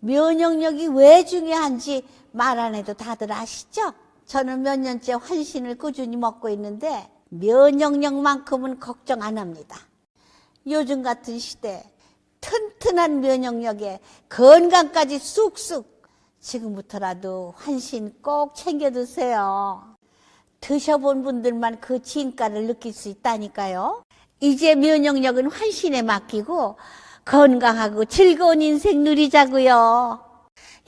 면역력이 왜 중요한지 말 안 해도 다들 아시죠? 저는 몇 년째 환신을 꾸준히 먹고 있는데 면역력만큼은 걱정 안 합니다. 요즘 같은 시대 튼튼한 면역력에 건강까지 쑥쑥. 지금부터라도 환신 꼭 챙겨 드세요. 드셔본 분들만 그 진가를 느낄 수 있다니까요. 이제 면역력은 환신에 맡기고 건강하고 즐거운 인생 누리자고요.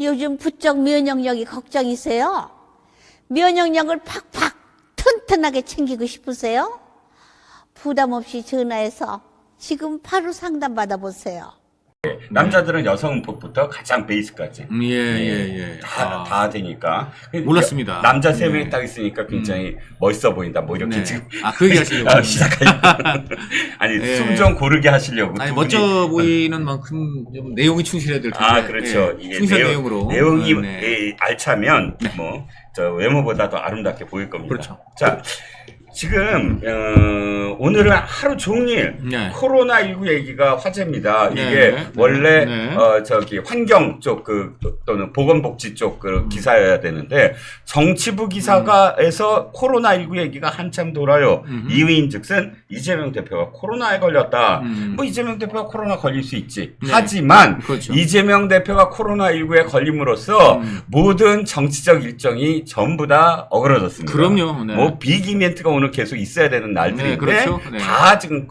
요즘 부쩍 면역력이 걱정이세요? 면역력을 팍팍 튼튼하게 챙기고 싶으세요? 부담 없이 전화해서 지금 바로 상담 받아보세요. 남자들은 여성복부터 가장 베이스까지 다 되니까. 몰랐습니다. 남자 3명이 딱 있으니까 굉장히 멋있어 보인다 뭐 이렇게 지금 그 얘기 하시려고 시작하려고 아니 숨 좀 고르게 하시려고. 아니 멋져 보이는 만큼 좀 내용이 충실해야 될 텐데. 그렇죠. 이게 충실한 내용으로 내용이 알차면 뭐 저 외모보다 더 아름답게 보일 겁니다. 그렇죠. 자, 지금 오늘은 하루 종일 코로나19 얘기가 화제입니다. 이게 원래 저기 환경 쪽 또는 보건복지 쪽 기사여야 되는데 정치부 기사가에서 코로나19 얘기가 한참 돌아요. 이유인즉슨 이재명 대표가 코로나에 걸렸다. 뭐 이재명 대표가 코로나 걸릴 수 있지. 하지만 그렇죠. 이재명 대표가 코로나19에 걸림으로써 모든 정치적 일정이 전부 다 어그러졌습니다. 그럼요. 뭐 빅 이벤트가 오늘 계속 있어야 되는 날들인데 그렇죠. 다 지금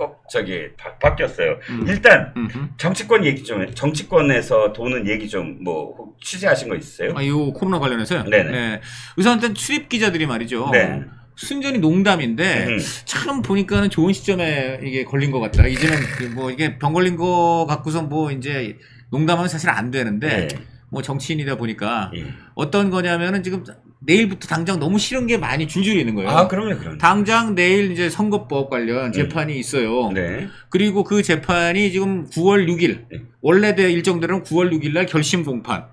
바뀌었어요. 일단 정치권 얘기 좀, 정치권에서 도는 얘기 좀 뭐 취재하신 거 있으세요? 요 코로나 관련해서요. 네네. 우선 일단 출입 기자들이 말이죠. 네. 순전히 농담인데 참 보니까는 좋은 시점에 이게 걸린 것 같다. 이제는 뭐 이게 병 걸린 거 갖고서 뭐 이제 농담하면 사실 안 되는데 뭐 정치인이다 보니까 어떤 거냐면은 지금 내일부터 당장 너무 싫은 게 많이 줄줄이 있는 거예요. 그럼요. 당장 내일 이제 선거법 관련 재판이 있어요. 그리고 그 재판이 지금 9월 6일, 원래 일정대로는 9월 6일 날 결심 공판.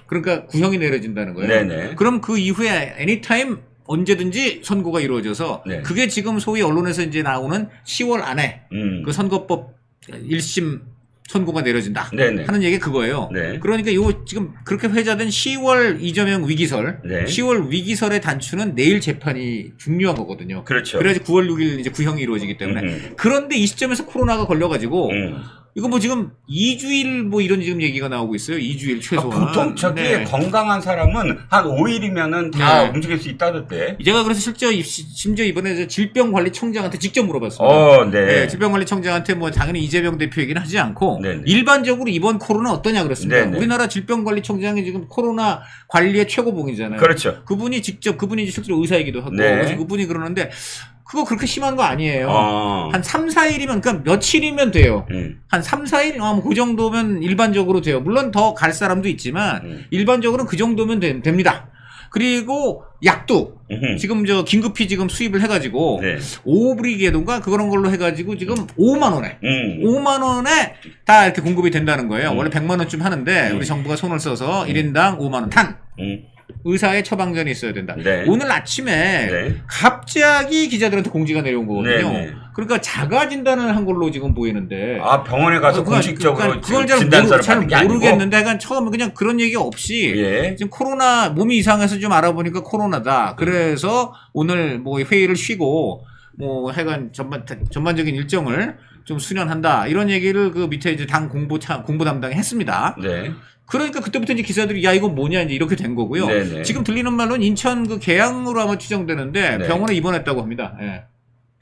그러니까 구형이 내려진다는 거예요. 그럼 그 이후에 애니타임 언제든지 선고가 이루어져서 그게 지금 소위 언론에서 이제 나오는 10월 안에 그 선거법 1심 선고가 내려진다 하는 얘기가 그거예요. 그러니까 요 지금 그렇게 회자된 10월 이재명 위기설, 10월 위기설의 단추는 내일 재판이 중요한 거거든요. 그렇죠. 그래야지 9월 6일 이제 구형이 이루어지기 때문에. 그런데 이 시점에서 코로나가 걸려가지고 이거 뭐 지금 2주일 뭐 이런 지금 얘기가 나오고 있어요. 2주일 최소한. 보통 저기 건강한 사람은 한 5일이면은 다 움직일 수 있다던데. 제가 그래서 심지어 이번에 질병관리청장한테 직접 물어봤습니다. 질병관리청장한테 뭐 당연히 이재명 대표 얘기는 하지 않고 일반적으로 이번 코로나 어떠냐 그랬습니다. 우리나라 질병관리청장이 지금 코로나 관리의 최고봉이잖아요. 그렇죠. 그분이 이제 실제로 의사이기도 하고 그래서 그분이 그러는데 그거 그렇게 심한 거 아니에요. 한 3, 4일이면, 그러니까 며칠이면 돼요. 한 3, 4일? 뭐 그 정도면 일반적으로 돼요. 물론 더 갈 사람도 있지만, 일반적으로는 그 정도면 됩니다. 그리고 약도, 지금 긴급히 지금 수입을 해가지고, 오브리게도인가? 그런 걸로 해가지고 지금 5만원에, 5만원에 다 이렇게 공급이 된다는 거예요. 원래 100만원쯤 하는데, 우리 정부가 손을 써서 1인당 5만원 탄. 의사의 처방전이 있어야 된다. 오늘 아침에 갑자기 기자들한테 공지가 내려온 거거든요. 그러니까 자가 진단을 한 걸로 지금 보이는데. 병원에 가서 공식적으로 그걸 잘 게 모르겠는데, 약간 처음에 그냥 그런 얘기 없이 지금 코로나 몸이 이상해서 좀 알아보니까 코로나다. 그래서 오늘 뭐 회의를 쉬고 뭐 하여간 전반적인 일정을 좀 수련한다. 이런 얘기를 그 밑에 이제 당 공보 담당이 했습니다. 그러니까 그때부터 이제 기사들이 야 이거 뭐냐 이제 이렇게 된 거고요. 지금 들리는 말로는 인천 그 계양으로 아마 추정되는데 병원에 입원했다고 합니다.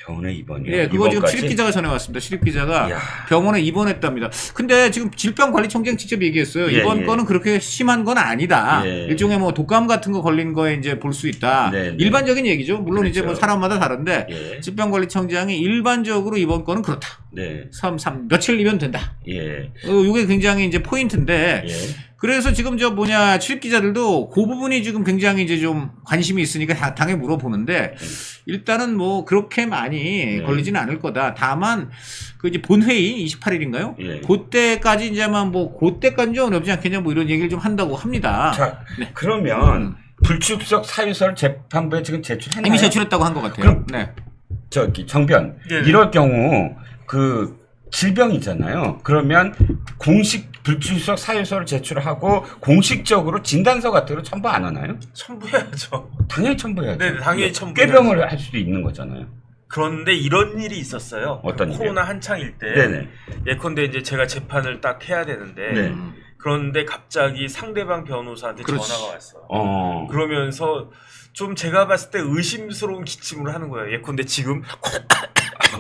병원에 입원이요? 그거 지금 출입기자가 전해왔습니다. 출입기자가 병원에 입원했답니다. 근데 지금 질병관리청장 직접 얘기했어요. 이번 거는 그렇게 심한 건 아니다. 일종의 뭐 독감 같은 거 걸린 거에 이제 볼 수 있다. 일반적인 얘기죠. 물론 이제 뭐 사람마다 다른데 질병관리청장이 일반적으로 이번 거는 그렇다. 며칠이면 된다. 이게 굉장히 이제 포인트인데. 그래서 지금 출입기자들도 그 부분이 지금 굉장히 이제 좀 관심이 있으니까 당에 물어보는데, 일단은 뭐 그렇게 많이 걸리지는 않을 거다. 다만, 그 이제 본회의 28일인가요? 그때까지 이제만 뭐, 그때까지 좀 어렵지 않겠냐 뭐 이런 얘기를 좀 한다고 합니다. 자, 그러면 불출석 사유서를 재판부에 지금 제출했나요? 이미 제출했다고 한 것 같아요. 그럼 정변. 이럴 경우 질병이잖아요. 그러면 공식 불출석 사유서를 제출하고 공식적으로 진단서 같은 거 첨부 안 하나요? 첨부해야죠. 당연히 첨부해야죠. 네, 당연히 첨부. 꾀병을 할 수도 있는 거잖아요. 그런데 이런 일이 있었어요. 어떤 일이요? 코로나 한창일 때. 네네. 예컨대 이제 제가 재판을 딱 해야 되는데. 네. 그런데 갑자기 상대방 변호사한테 그렇지. 전화가 왔어요. 그러면서 좀 제가 봤을 때 의심스러운 기침을 하는 거예요. 예컨대 지금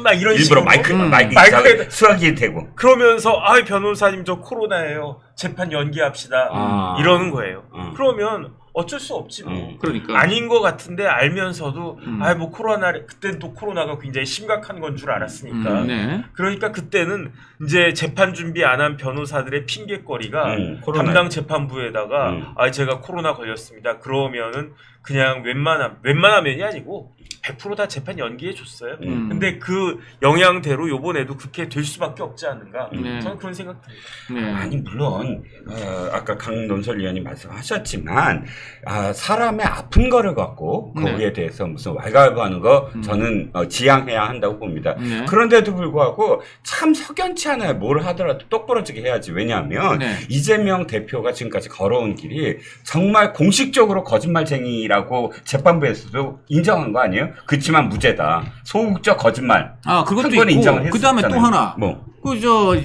막 이런 일부러 식으로 마이크에 수화기 대고 그러면서 아 변호사님 저 코로나예요. 재판 연기합시다. 이러는 거예요. 그러면 어쩔 수 없지 뭐. 그러니까 아닌 것 같은데 알면서도 아 뭐 코로나 그때는 또 코로나가 굉장히 심각한 건 줄 알았으니까. 네. 그러니까 그때는 이제 재판 준비 안 한 변호사들의 핑계거리가 담당 재판부에다가 아 제가 코로나 걸렸습니다. 그러면은 그냥 웬만하면이 아니고 100% 다 재판 연기해 줬어요. 근데 그 영향대로 요번에도 그렇게 될 수밖에 없지 않는가. 저는 그런 생각 듭니다. 네. 아니 물론 아까 강논설위원님 말씀하셨지만 사람의 아픈 거를 갖고 거기에 대해서 무슨 왈가왈부하는 거 저는 지양해야 한다고 봅니다. 그런데도 불구하고 참 석연치 않아요. 뭘 하더라도 똑부러지게 해야지. 왜냐하면 이재명 대표가 지금까지 걸어온 길이 정말 공식적으로 거짓말쟁이라고 재판부에서도 인정한 거 아니에요? 그렇지만 무죄다. 소극적 거짓말. 그것도 한 번에 있고 인정을 그다음에 또 하나. 뭐.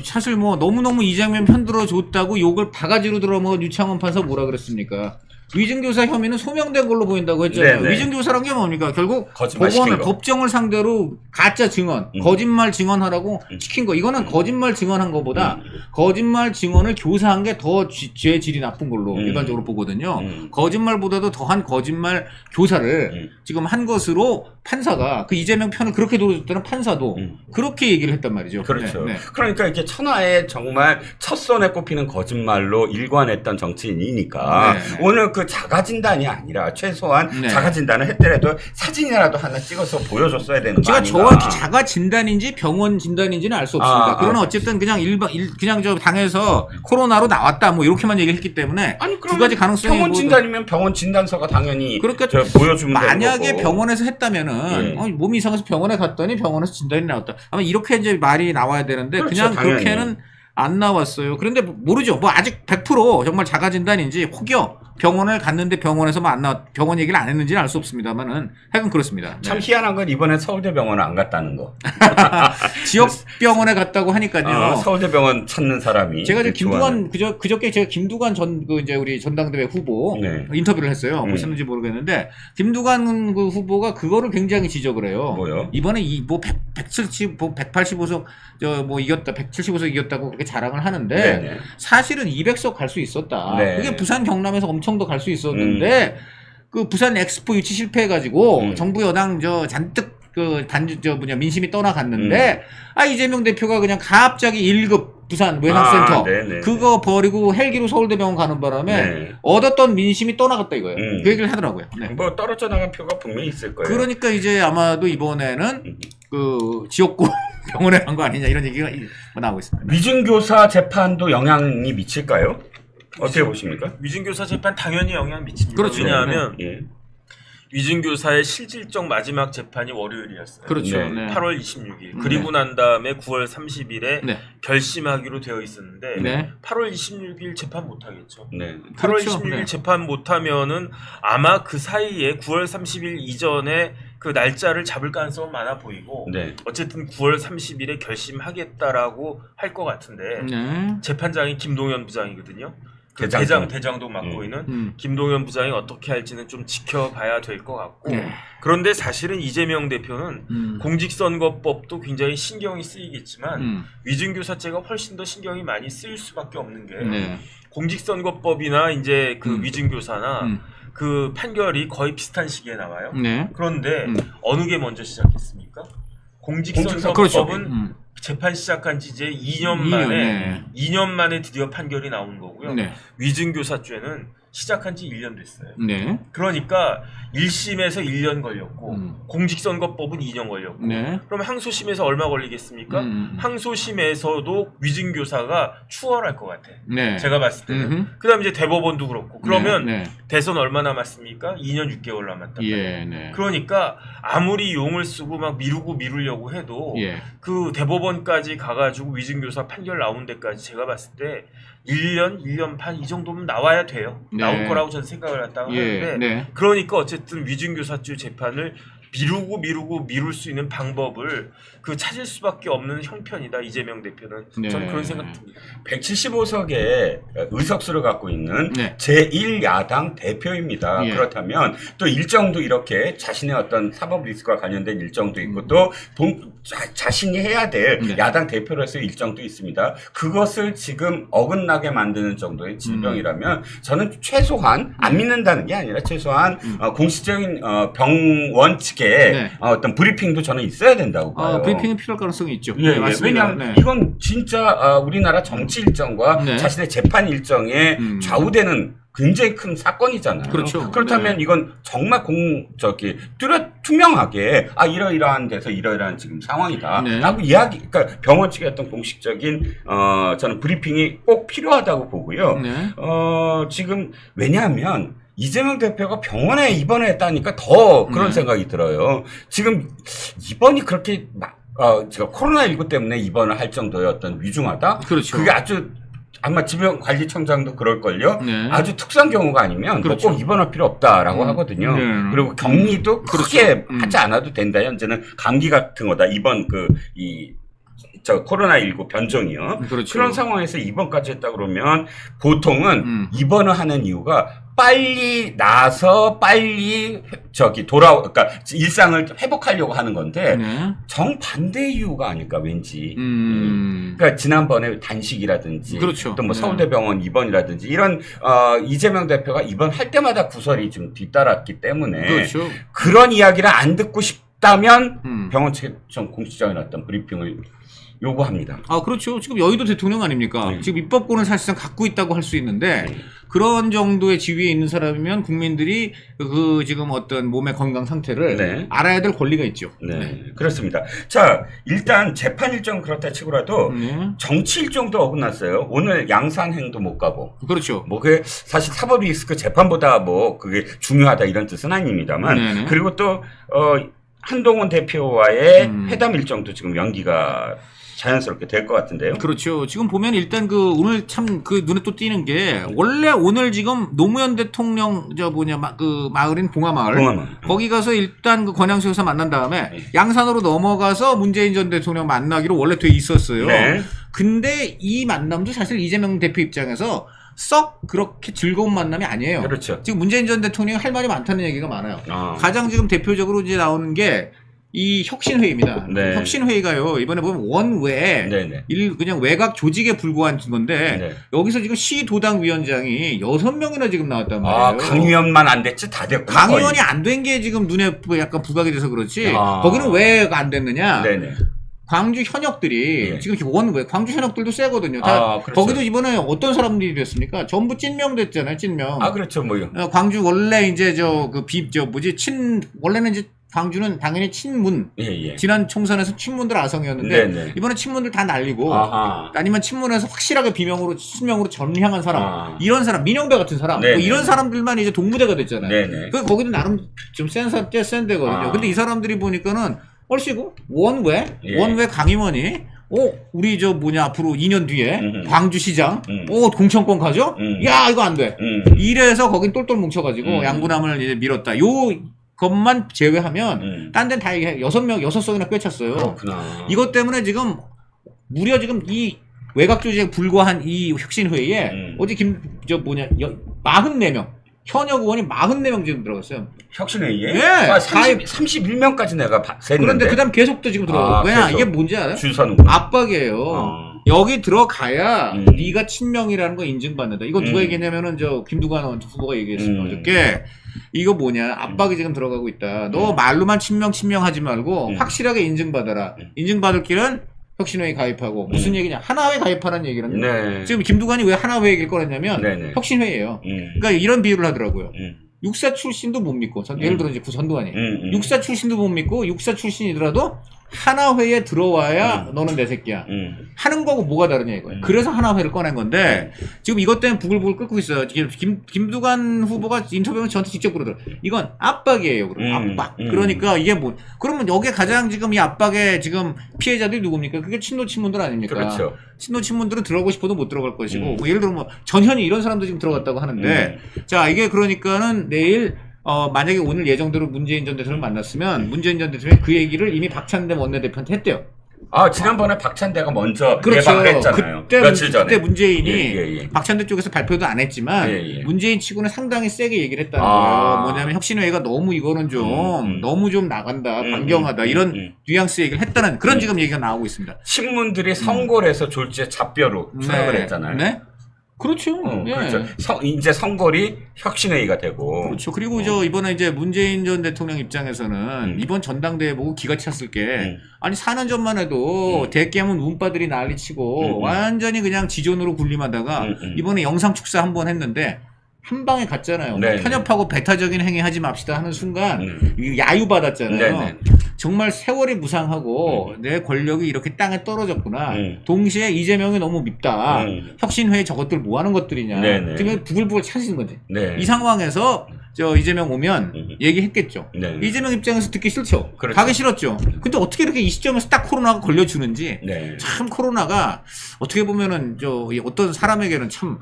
사실 뭐 너무너무 이재명 편들어 줬다고 욕을 바가지로 들어먹은 유창원 판사 뭐라 그랬습니까? 위증교사 혐의는 소명된 걸로 보인다고 했잖아요. 네네. 위증교사란 게 뭡니까? 결국 거짓말 법정을 상대로 가짜 증언, 거짓말 증언하라고 시킨 거. 이거는 거짓말 증언한 것보다 거짓말 증언을 교사한 게 더 죄 질이 나쁜 걸로 일반적으로 보거든요. 거짓말보다도 더한 거짓말 교사를 지금 한 것으로 판사가 그 이재명 편을 그렇게 들어줬다는 판사도 그렇게 얘기를 했단 말이죠. 그렇죠. 그러니까 이렇게 천하에 정말 첫 손에 꼽히는 거짓말로 일관했던 정치인이니까 오늘 그 자가진단이 아니라 최소한 자가진단을 했더라도 사진이라도 하나 찍어서 보여줬어야 되는 거 아닌가. 제가 정확히 자가진단인지 병원 진단인지는 알 수 없습니다. 그러나 어쨌든 그냥 그냥 저 당에서 코로나로 나왔다 뭐 이렇게만 얘기했기 때문에 두 가지 가능성이 병원 진단이면 병원 진단서가 당연히 그러니까 보여주면 만약에 되는 거고. 병원에서 했다면은 몸이 이상해서 병원에 갔더니 병원에서 진단이 나왔다. 아마 이렇게 이제 말이 나와야 되는데 그렇죠, 그냥 당연히. 그렇게는 안 나왔어요. 그런데 모르죠. 뭐 아직 100% 정말 자가진단인지 혹여 병원을 갔는데 병원에서 안 나왔, 병원 얘기를 안 했는지는 알 수 없습니다만은 하여간 그렇습니다. 참 희한한 건 이번에 서울대병원을 안 갔다는 거. 지역 병원에 갔다고 하니까요. 서울대병원 찾는 사람이. 제가 이제 김두관 그저께 제가 김두관 이제 우리 전당대회 후보 인터뷰를 했어요. 보셨는지 모르겠는데 김두관 그 후보가 그거를 굉장히 지적을 해요. 뭐요? 이번에 뭐 185석 뭐 이겼다, 175석 이겼다고 그렇게 자랑을 하는데 사실은 200석 갈 수 있었다. 그게 부산 경남에서 엄청 더 갈 수 있었는데 그 부산 엑스포 유치 실패해가지고 정부 여당 잔뜩 민심이 떠나갔는데 이재명 대표가 그냥 갑자기 1급 부산 외상센터 그거 버리고 헬기로 서울대병원 가는 바람에 얻었던 민심이 떠나갔다 이거예요. 그 얘기를 하더라고요. 뭐 떨어져 나간 표가 분명히 있을 거예요. 그러니까 이제 아마도 이번에는 그 지역구 병원에 간 거 아니냐 이런 얘기가 나오고 있습니다. 위증교사 재판도 영향이 미칠까요? 어떻게 보십니까? 위증교사 재판 당연히 영향 미칩니다. 그렇죠. 왜냐하면 위증교사의 실질적 마지막 재판이 월요일이었어요. 그렇죠. 8월 26일. 그리고 난 다음에 9월 30일에 결심하기로 되어 있었는데 8월 26일 재판 못 하겠죠. 8월 26일 재판 못 하면은 아마 그 사이에 9월 30일 이전에 그 날짜를 잡을 가능성은 많아 보이고 어쨌든 9월 30일에 결심하겠다라고 할 것 같은데 재판장이 김동연 부장이거든요. 대장도 맡고 있는 김동연 부장이 어떻게 할지는 좀 지켜봐야 될 것 같고 그런데 사실은 이재명 대표는 공직선거법도 굉장히 신경이 쓰이겠지만 위증교사죄가 훨씬 더 신경이 많이 쓰일 수밖에 없는 게 공직선거법이나 이제 그 위증교사나 그 판결이 거의 비슷한 시기에 나와요. 그런데 어느 게 먼저 시작했습니까? 공직선거법은 재판 시작한 지 이제 2년 만에 드디어 판결이 나온 거고요. 위증교사죄는 시작한 지 1년 됐어요. 네. 그러니까 1심에서 1년 걸렸고 공직선거법은 2년 걸렸고 네. 그럼 항소심에서 얼마 걸리겠습니까? 항소심에서도 위증교사가 추월할 것 같아. 네. 제가 봤을 때는. 그 다음에 이제 대법원도 그렇고 그러면 대선 얼마 남았습니까? 2년 6개월 남았다. 예, 네. 그러니까 아무리 용을 쓰고 막 미루려고 해도 그 대법원까지 가가지고 위증교사 판결 나온 데까지 제가 봤을 때 1년, 1년 반 이 정도면 나와야 돼요. 나올 거라고 저는 생각을 했다고 하는데 그러니까 어쨌든 위증교사죄 재판을 미룰 수 있는 방법을 찾을 수밖에 없는 형편이다. 이재명 대표는. 저는 그런 생각 듭니다. 175석의 의석수를 갖고 있는 제1야당 대표입니다. 그렇다면 또 일정도 이렇게 자신의 어떤 사법 리스크와 관련된 일정도 있고 또 자신이 해야 될 야당 대표로서의 일정도 있습니다. 그것을 지금 어긋나게 만드는 정도의 질병이라면 저는 최소한 안 믿는다는 게 아니라 최소한 공식적인 병원 측의 어떤 브리핑도 저는 있어야 된다고 봐요. 브리핑은 필요할 가능성이 있죠. 예, 왜냐하면 이건 진짜 우리나라 정치 일정과 자신의 재판 일정에 좌우되는 굉장히 큰 사건이잖아요. 그렇죠. 그렇다면 이건 정말 투명하게 이러이러한 데서 이러이러한 지금 상황이다. 라고 그러니까 병원 측의 어떤 공식적인 저는 브리핑이 꼭 필요하다고 보고요. 지금 왜냐하면 이재명 대표가 병원에 입원했다니까 더 그런 생각이 들어요. 지금 입원이 그렇게 제가 코로나19 때문에 입원을 할 정도의 어떤 위중하다? 그렇죠. 그게 아마 질병관리청장도 그럴걸요. 아주 특수한 경우가 아니면 꼭 입원할 필요 없다라고 하거든요. 그리고 격리도 크게 하지 않아도 된다. 현재는 감기 같은 거다. 이번 코로나19 변종이요. 그런 상황에서 입원까지 했다 그러면 보통은 입원을 하는 이유가 빨리 나서 빨리 그러니까 일상을 회복하려고 하는 건데 정반대의 이유가 아닐까 왠지. 그러니까 지난번에 단식이라든지 또 서울대병원 입원이라든지 이런 이재명 대표가 입원할 때마다 구설이 좀 뒤따랐기 때문에 그런 이야기를 안 듣고 싶다면 병원 측에 좀 공식적인 어떤 브리핑을 요구합니다. 그렇죠. 지금 여의도 대통령 아닙니까? 지금 입법권을 사실상 갖고 있다고 할 수 있는데 그런 정도의 지위에 있는 사람이면 국민들이 지금 어떤 몸의 건강 상태를 알아야 될 권리가 있죠. 그렇습니다. 자, 일단 재판 일정 그렇다 치고라도 정치 일정도 어긋났어요. 오늘 양산행도 못 가고. 그렇죠. 그게 사실 사법 리스크 재판보다 그게 중요하다 이런 뜻은 아닙니다만. 그리고 또 한동훈 대표와의 회담 일정도 지금 연기가 자연스럽게 될 것 같은데요. 그렇죠. 지금 보면 일단 오늘 참 눈에 또 띄는 게 원래 오늘 지금 노무현 대통령 마을인 봉화마을 거기 가서 일단 권양수에서 만난 다음에 양산으로 넘어가서 문재인 전 대통령 만나기로 원래 돼 있었어요. 근데 이 만남도 사실 이재명 대표 입장에서 썩 그렇게 즐거운 만남이 아니에요. 그렇죠. 지금 문재인 전 대통령이 할 말이 많다는 얘기가 많아요. 가장 지금 대표적으로 이제 나오는 게 이 혁신회의입니다. 혁신회의가요, 이번에 보면 원외, 그냥 외곽 조직에 불과한 건데, 여기서 지금 시도당 위원장이 6명이나 지금 나왔단 말이에요. 강의원만 안 됐지, 다 됐고. 강의원이 안 된 게 지금 눈에 약간 부각이 돼서 그렇지, 거기는 왜 안 됐느냐? 광주 현역들이 지금 광주 현역들도 세거든요. 거기도 이번에 어떤 사람들이 됐습니까? 전부 찐명 됐잖아요. 찐명. 그렇죠. 광주 원래 이제 원래는 이제 광주는 당연히 친문. 지난 총선에서 친문들 아성이었는데 이번에 친문들 다 날리고 아니면 친문에서 확실하게 친명으로 전향한 사람, 이런 사람, 민영배 같은 사람, 이런 사람들만 이제 동무대가 됐잖아요. 거기도 나름 좀 센 데거든요. 근데 이 사람들이 보니까는 얼씨구 원외 강의원이 우리 앞으로 2년 뒤에 광주시장 공천권 가죠? 야, 이거 안 돼. 이래서 거긴 똘똘 뭉쳐가지고 양분함을 이제 밀었다. 것만 제외하면 딴 데는 다 6석이나 꿰찼어요. 그렇구나. 이것 때문에 지금 무려 지금 이 외곽 조직에 불과한 이 혁신회의에 어제 44명 현역 의원이 44명 지금 들어갔어요. 혁신회의에? 31명까지 내가 셌는데. 그런데 그 다음 계속 또 지금 들어가고. 이게 뭔지 알아요? 줄 서는구나. 압박이에요. 여기 들어가야 네가 친명이라는 거 인증받는다. 이거 누가 얘기했냐면은 김두관 후보가 얘기했습니다. 어저께. 이거 압박이 지금 들어가고 있다. 너 말로만 친명 하지 말고 확실하게 인증받아라. 인증받을 길은 혁신회에 가입하고 무슨 얘기냐? 하나회 가입하라는 얘기는 네. 지금 김두관이 왜 하나회 얘기를 꺼냈냐면 네네. 혁신회예요. 그러니까 이런 비유를 하더라고요. 육사 출신도 못 믿고 예를 들어 이제 전두환이 육사 출신도 못 믿고 육사 출신이더라도 하나회에 들어와야 너는 내 새끼야 하는 거하고 뭐가 다르냐 이거예요. 그래서 하나회를 꺼낸 건데 지금 이것 때문에 부글부글 끓고 있어요. 김두관 후보가 인터뷰는 저한테 직접 그러더라고요. 이건 압박이에요. 압박. 그러니까 이게 뭐 그러면 여기에 가장 지금 이 압박의 지금 피해자들이 누굽니까? 그게 친노 친문들 아닙니까? 그렇죠. 친노 친문들은 들어가고 싶어도 못 들어갈 것이고 뭐 예를 들어 뭐 전현희 이런 사람도 지금 들어갔다고 하는데 자 이게 그러니까는 내일 만약에 오늘 예정대로 문재인 전 대통령을 만났으면 문재인 전 대통령이 그 얘기를 이미 박찬대 원내대표한테 했대요. 아 지난번에 박찬대가 먼저 그렇죠. 예방을 했잖아요. 그때, 며칠 전에. 그때 문재인이 박찬대 쪽에서 발표도 안 했지만 문재인 치고는 상당히 세게 얘기를 했다는 거예요. 뭐냐면 혁신회의가 너무 이거는 좀 너무 좀 나간다, 반경하다 이런 뉘앙스 얘기를 했다는 그런 지금 얘기가 나오고 있습니다. 신문들이 선거를 해서 졸지에 잡뼈로 수락을 했잖아요. 네? 그렇죠. 그렇죠. 이제 선거리 혁신회의가 되고. 그렇죠. 그리고 이번에 이제 문재인 전 대통령 입장에서는 이번 전당대회 보고 기가 찼을 게 아니 4년 전만 해도 대깨문 운빠들이 난리치고 완전히 그냥 지존으로 군림하다가 이번에 영상 축사 한 번 했는데 한 방에 갔잖아요. 편협하고 배타적인 행위 하지 맙시다 하는 순간 야유 받았잖아요. 정말 세월이 무상하고 내 권력이 이렇게 땅에 떨어졌구나. 동시에 이재명이 너무 밉다. 혁신회의 저것들 뭐 하는 것들이냐. 지금 부글부글 차시는 거지. 이 상황에서 이재명 오면 얘기했겠죠. 이재명 입장에서 듣기 싫죠. 그렇죠. 가기 싫었죠. 근데 어떻게 이렇게 이 시점에서 딱 코로나가 걸려주는지 참 코로나가 어떻게 보면은 어떤 사람에게는 참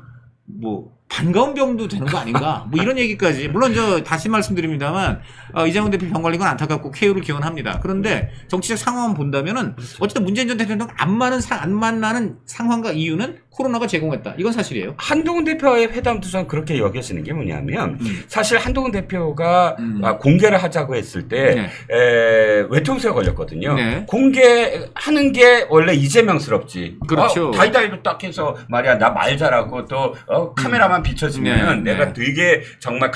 뭐 반가운 병도 되는 거 아닌가 뭐 이런 얘기까지 물론 다시 말씀드립니다만 이재명 대표 병 걸린 건 안타깝고 쾌유를 기원합니다. 그런데 정치적 상황만 본다면은 어쨌든 문재인 전 대통령 안 만나는 상황과 이유는 코로나가 제공했다. 이건 사실이에요. 한동훈 대표와의 회담도 저는 그렇게 여겨지는 게 뭐냐면 사실 한동훈 대표가 공개를 하자고 했을 때 외통수에 걸렸거든요. 공개하는 게 원래 이재명스럽지. 그렇죠. 다이다이로 딱 해서 말이야 나 말 잘하고 또 카메라만 비춰지면 내가 되게 정말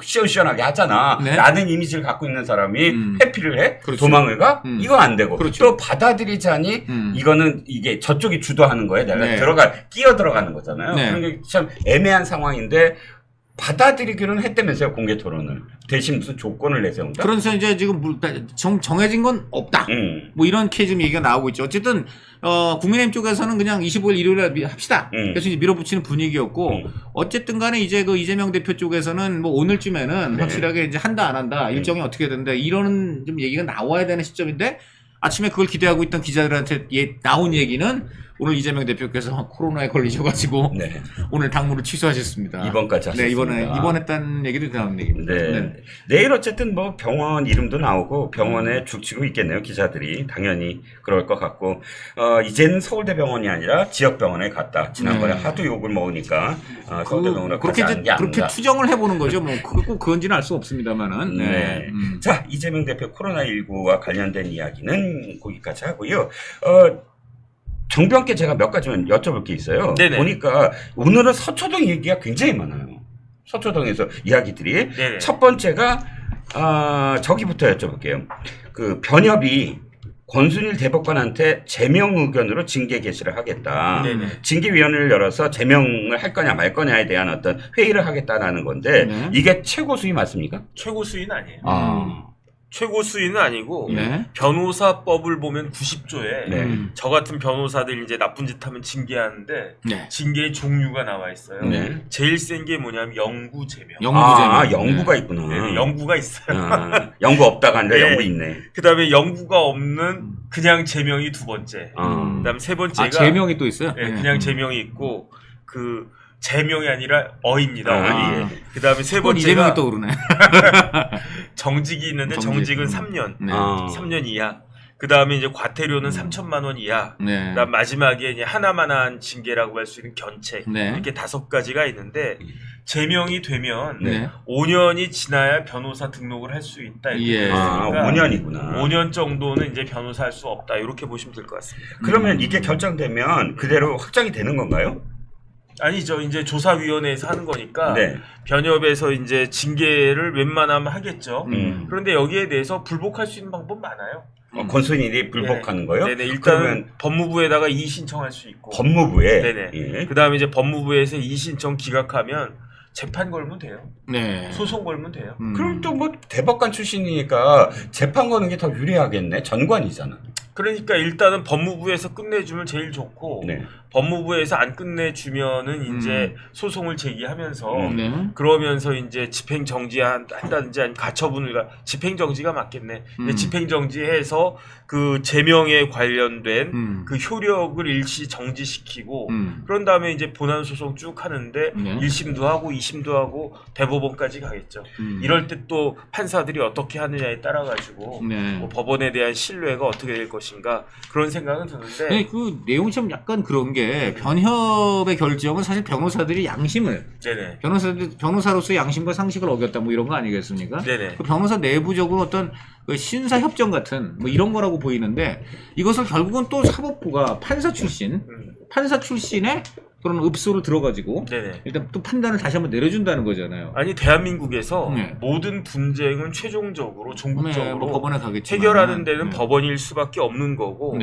시원시원하게 하잖아. 라는 이미지를 갖고 있는 사람이 회피를 해? 그렇죠. 도망을 가? 이건 안 되고. 그렇죠. 또 받아들이자니 이거는 이게 저쪽이 주도하는 거예요. 내가 끼어 들어가는 거잖아요. 그런 게 참 애매한 상황인데 받아들이기로는 했다면서요. 공개 토론을. 대신 무슨 조건을 내세운다? 그래서 이제 지금 정해진 건 없다. 뭐 이런 지금 얘기가 나오고 있죠. 어쨌든 국민의힘 쪽에서는 그냥 25일 일요일에 합시다. 그래서 이제 밀어붙이는 분위기였고 어쨌든 간에 이제 그 이재명 대표 쪽에서는 뭐 오늘쯤에는 확실하게 이제 한다 안 한다 일정이 어떻게 된다 이런 좀 얘기가 나와야 되는 시점인데 아침에 그걸 기대하고 있던 기자들한테 나온 얘기는 오늘 이재명 대표께서 코로나에 걸리셔가지고 오늘 당무를 취소하셨습니다. 입원까지 하셨습니다. 네, 입원했다는 얘기도 나온 얘기입니다. 내일 어쨌든 뭐 병원 이름도 나오고 병원에 죽치고 있겠네요. 기자들이 당연히 그럴 것 같고 이제는 서울대병원이 아니라 지역병원에 갔다. 지난번에 하도 욕을 먹으니까 서울대병원에 가지 않은 게 아닌가. 그렇게 추정을 해보는 거죠. 뭐 꼭 그건지는 알 수 없습니다만은. 자 이재명 대표 코로나19와 관련된 이야기는 거기까지 하고요. 정병께 제가 몇 가지만 여쭤볼 게 있어요. 보니까 오늘은 서초동 얘기가 굉장히 많아요. 서초동에서 이야기들이. 첫 번째가 저기부터 여쭤볼게요. 그 변협이 권순일 대법관한테 제명 의견으로 징계 개시를 하겠다. 징계위원회를 열어서 제명을 할 거냐 말 거냐에 대한 어떤 회의를 하겠다라는 건데 이게 최고 수위 맞습니까? 최고 수위는 아니에요. 최고 수위는 아니고 변호사법을 보면 90조에 저 같은 변호사들 이제 나쁜 짓 하면 징계하는데 징계의 종류가 나와 있어요. 제일 센 게 뭐냐면 영구 제명. 영구가 있구나. 영구가 있어요. 영구 없다가 아니라 영구 있네. 그다음에 영구가 없는 그냥 제명이 두 번째. 그다음 세 번째가 제명이 또 있어요? 그냥 제명이 있고 그 제명이 아니라 어입니다. 그다음에 세 번째가 이재명이 또 오르네. 정직이 있는데 정직은 3년. 3년 이하. 그다음에 이제 과태료는 3천만 원 이하. 그다음 마지막에 이제 하나만한 징계라고 할 수 있는 견책. 이렇게 5가지가 있는데 제명이 되면 5년이 지나야 변호사 등록을 할 수 있다. 이렇게 5년이구나. 5년 정도는 이제 변호사 할 수 없다. 이렇게 보시면 될 것 같습니다. 그러면 이게 결정되면 그대로 확정이 되는 건가요? 아니죠. 이제 조사위원회에서 하는 거니까 변협에서 이제 징계를 웬만하면 하겠죠. 그런데 여기에 대해서 불복할 수 있는 방법 많아요. 권순일이 불복하는 거요? 네네. 일단 그러면 법무부에다가 이의 신청할 수 있고. 법무부에. 네네. 예. 그다음에 이제 법무부에서 이의 신청 기각하면 재판 걸면 돼요. 네. 소송 걸면 돼요. 그럼 또 뭐 대법관 출신이니까 재판 거는 게 더 유리하겠네. 전관이잖아. 그러니까 일단은 법무부에서 끝내주면 제일 좋고 네. 법무부에서 안 끝내주면은 이제 소송을 제기하면서 네. 그러면서 이제 집행정지한다든지 아니면 가처분을 집행정지가 맞겠네. 근데 집행정지해서 그 제명에 관련된 그 효력을 일시 정지시키고 그런 다음에 이제 본안 소송 쭉 하는데 1심도 하고 2심도 하고 대법원까지 가겠죠. 이럴 때 또 판사들이 어떻게 하느냐에 따라 가지고 뭐 법원에 대한 신뢰가 어떻게 될 것인가 그런 생각은 드는데 네, 그 내용이 좀 약간 그런 게 변협의 결정은 사실 변호사들이 양심을 네네. 변호사로서의 양심과 상식을 어겼다 뭐 이런 거 아니겠습니까? 네네. 그 변호사 내부적으로 어떤 그 신사 협정 같은 뭐 이런 거라고 보이는데 이것을 결국은 또 사법부가 판사 출신의 그런 읍소를 들어가지고 네네. 일단 또 판단을 다시 한번 내려준다는 거잖아요. 아니 대한민국에서 모든 분쟁은 최종적으로 종국적으로 뭐 법원에 가겠지만 해결하는 데는 법원일 수밖에 없는 거고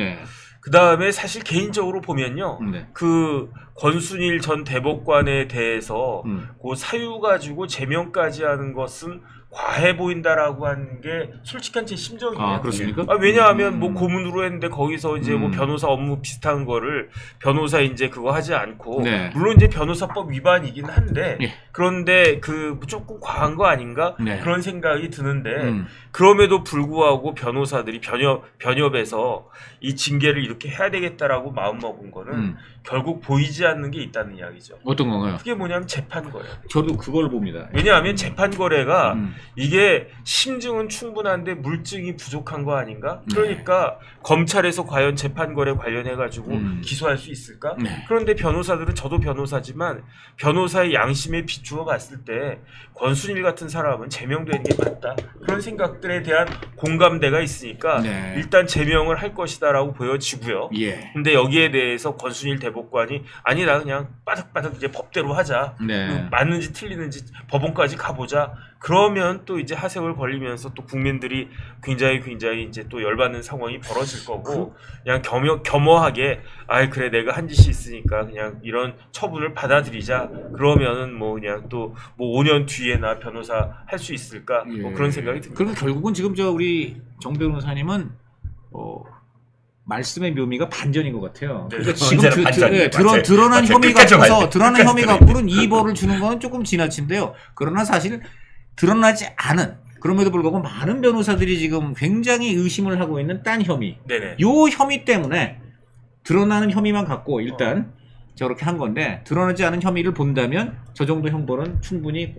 그 다음에 사실 개인적으로 보면요 그 권순일 전 대법관에 대해서 그 사유 가지고 제명까지 하는 것은 과해 보인다라고 하는 게 솔직한 제 심정이에요. 아, 그렇습니까? 왜냐하면 뭐 고문으로 했는데 거기서 이제 뭐 변호사 업무 비슷한 거를 변호사 이제 그거 하지 않고 물론 이제 변호사법 위반이긴 한데 그런데 그 조금 과한 거 아닌가 그런 생각이 드는데 그럼에도 불구하고 변호사들이 변협에서 이 징계를 이렇게 해야 되겠다라고 마음먹은 거는 결국 보이지 않는 게 있다는 이야기죠. 어떤 건가요? 그게 뭐냐면 재판 거래. 저도 그걸 봅니다. 왜냐하면 재판 거래가 이게 심증은 충분한데 물증이 부족한 거 아닌가? 그러니까 검찰에서 과연 재판 거래 관련해 가지고 기소할 수 있을까? 그런데 변호사들은 저도 변호사지만 변호사의 양심에 비추어 봤을 때 권순일 같은 사람은 제명되는 게 맞다. 그런 생각들에 대한 공감대가 있으니까 일단 제명을 할 것이다라고 보여지고요. 근데 여기에 대해서 권순일 대법관이 아니 나 그냥 빠득빠득 이제 법대로 하자. 맞는지 틀리는지 법원까지 가보자. 그러면 또 이제 하세월 걸리면서 또 국민들이 굉장히 이제 또 열받는 상황이 벌어질 거고 그냥 겸허하게 아이 그래 내가 한 짓이 있으니까 그냥 이런 처분을 받아들이자 그러면은 뭐 그냥 또 뭐 5년 뒤에 나 변호사 할 수 있을까 뭐 그런 생각이 듭니다. 그리고 결국은 지금 저 우리 정 변호사님은 말씀의 묘미가 반전인 것 같아요. 그러니까 지금 드러난 혐의 갖고는 이 벌을 주는 건 조금 지나친데요. 그러나 사실 드러나지 않은 그럼에도 불구하고 많은 변호사들이 지금 굉장히 의심을 하고 있는 딴 혐의. 요 혐의 때문에 드러나는 혐의만 갖고 일단 저렇게 한 건데 드러나지 않은 혐의를 본다면 저 정도 형벌은 충분히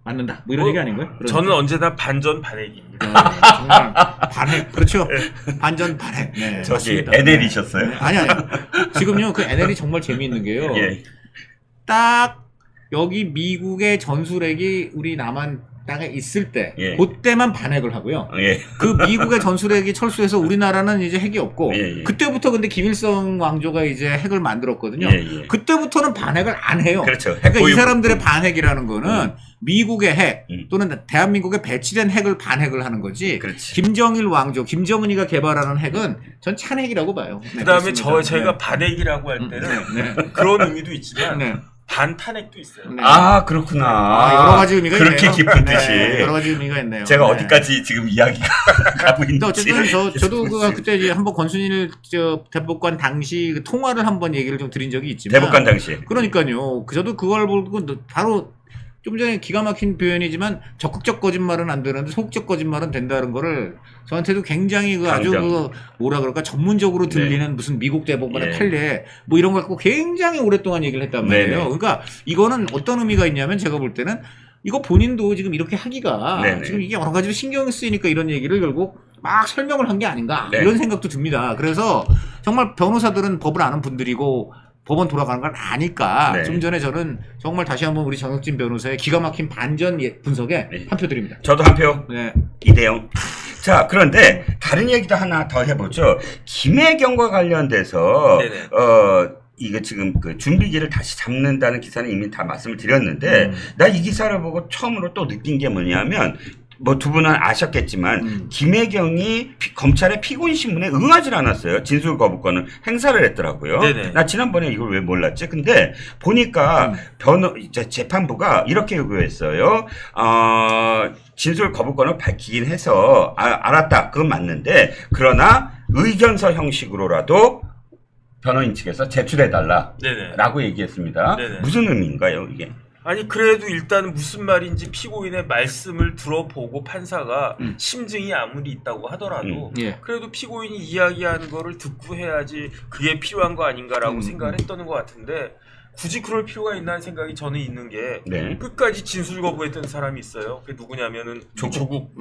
맞는다. 뭐 이런 얘기 아닌가요? 저는 언제나 반전 반핵입니다. 정말 반핵. 그렇죠. 반전 반핵. 저기 NL이셨어요? 아니. 지금요 그 NL이 정말 재미있는 게요. 딱 여기 미국의 전술핵이 우리 남한 땅에 있을 때 그때만 반핵을 하고요. 그 미국의 전술핵이 철수해서 우리나라는 이제 핵이 없고 그때부터 근데 김일성 왕조가 이제 핵을 만들었거든요. 그때부터는 반핵을 안 해요. 그렇죠. 그러니까 이 사람들의 반핵이라는 거는 미국의 핵 또는 대한민국에 배치된 핵을 반핵을 하는 거지. 김정일 왕조, 김정은이가 개발하는 핵은 전 찬핵이라고 봐요. 그다음에 제가 반핵이라고 할 때는 그런 의미도 있지만 반탄핵도 있어요. 아 그렇구나. 여러 가지 의미가 있네요. 그렇게 깊은 뜻이. 여러 가지 의미가 있네요. 제가 어디까지 지금 이야기가 가고 있는지. 어쨌든 저도 그때 이제 한번 권순일 대법관 당시 그 통화를 한번 얘기를 좀 드린 적이 있지만. 대법관 당시에. 그러니까요. 저도 그걸 보고 바로 좀 전에 기가 막힌 표현이지만 적극적 거짓말은 안 되는데 소극적 거짓말은 된다는 거를 저한테도 굉장히 아주 뭐라 그럴까 전문적으로 들리는 무슨 미국 대법관의 판례 뭐 이런 거 갖고 굉장히 오랫동안 얘기를 했단 말이에요. 그러니까 이거는 어떤 의미가 있냐면 제가 볼 때는 이거 본인도 지금 이렇게 하기가 지금 이게 여러 가지로 신경이 쓰이니까 이런 얘기를 결국 막 설명을 한 게 아닌가 이런 생각도 듭니다. 그래서 정말 변호사들은 법을 아는 분들이고 법원 돌아가는 걸 아니까 좀 전에 저는 정말 다시 한번 우리 정혁진 변호사의 기가 막힌 반전 분석에 한 표 드립니다. 저도 한 표. 2대0. 자, 그런데 다른 얘기도 하나 더 해보죠. 김혜경과 관련돼서 이거 지금 그 준비기를 다시 잡는다는 기사는 이미 다 말씀을 드렸는데 나 이 기사를 보고 처음으로 또 느낀 게 뭐냐면 뭐 두 분은 아셨겠지만 김혜경이 검찰의 피고인 신문에 응하지 않았어요. 진술 거부권을 행사를 했더라고요. 네네. 나 지난번에 이걸 왜 몰랐지? 근데 보니까 재판부가 이렇게 요구했어요. 진술 거부권을 밝히긴 해서 알았다. 그건 맞는데 그러나 의견서 형식으로라도 변호인 측에서 제출해달라라고 얘기했습니다. 네네. 무슨 의미인가요, 이게? 아니 그래도 일단 무슨 말인지 피고인의 말씀을 들어보고 판사가 심증이 아무리 있다고 하더라도 그래도 피고인이 이야기하는 거를 듣고 해야지 그게 필요한 거 아닌가라고 생각을 했던 것 같은데 굳이 그럴 필요가 있나 하는 생각이 저는 있는 게 끝까지 진술 거부했던 사람이 있어요. 그게 누구냐면은 조국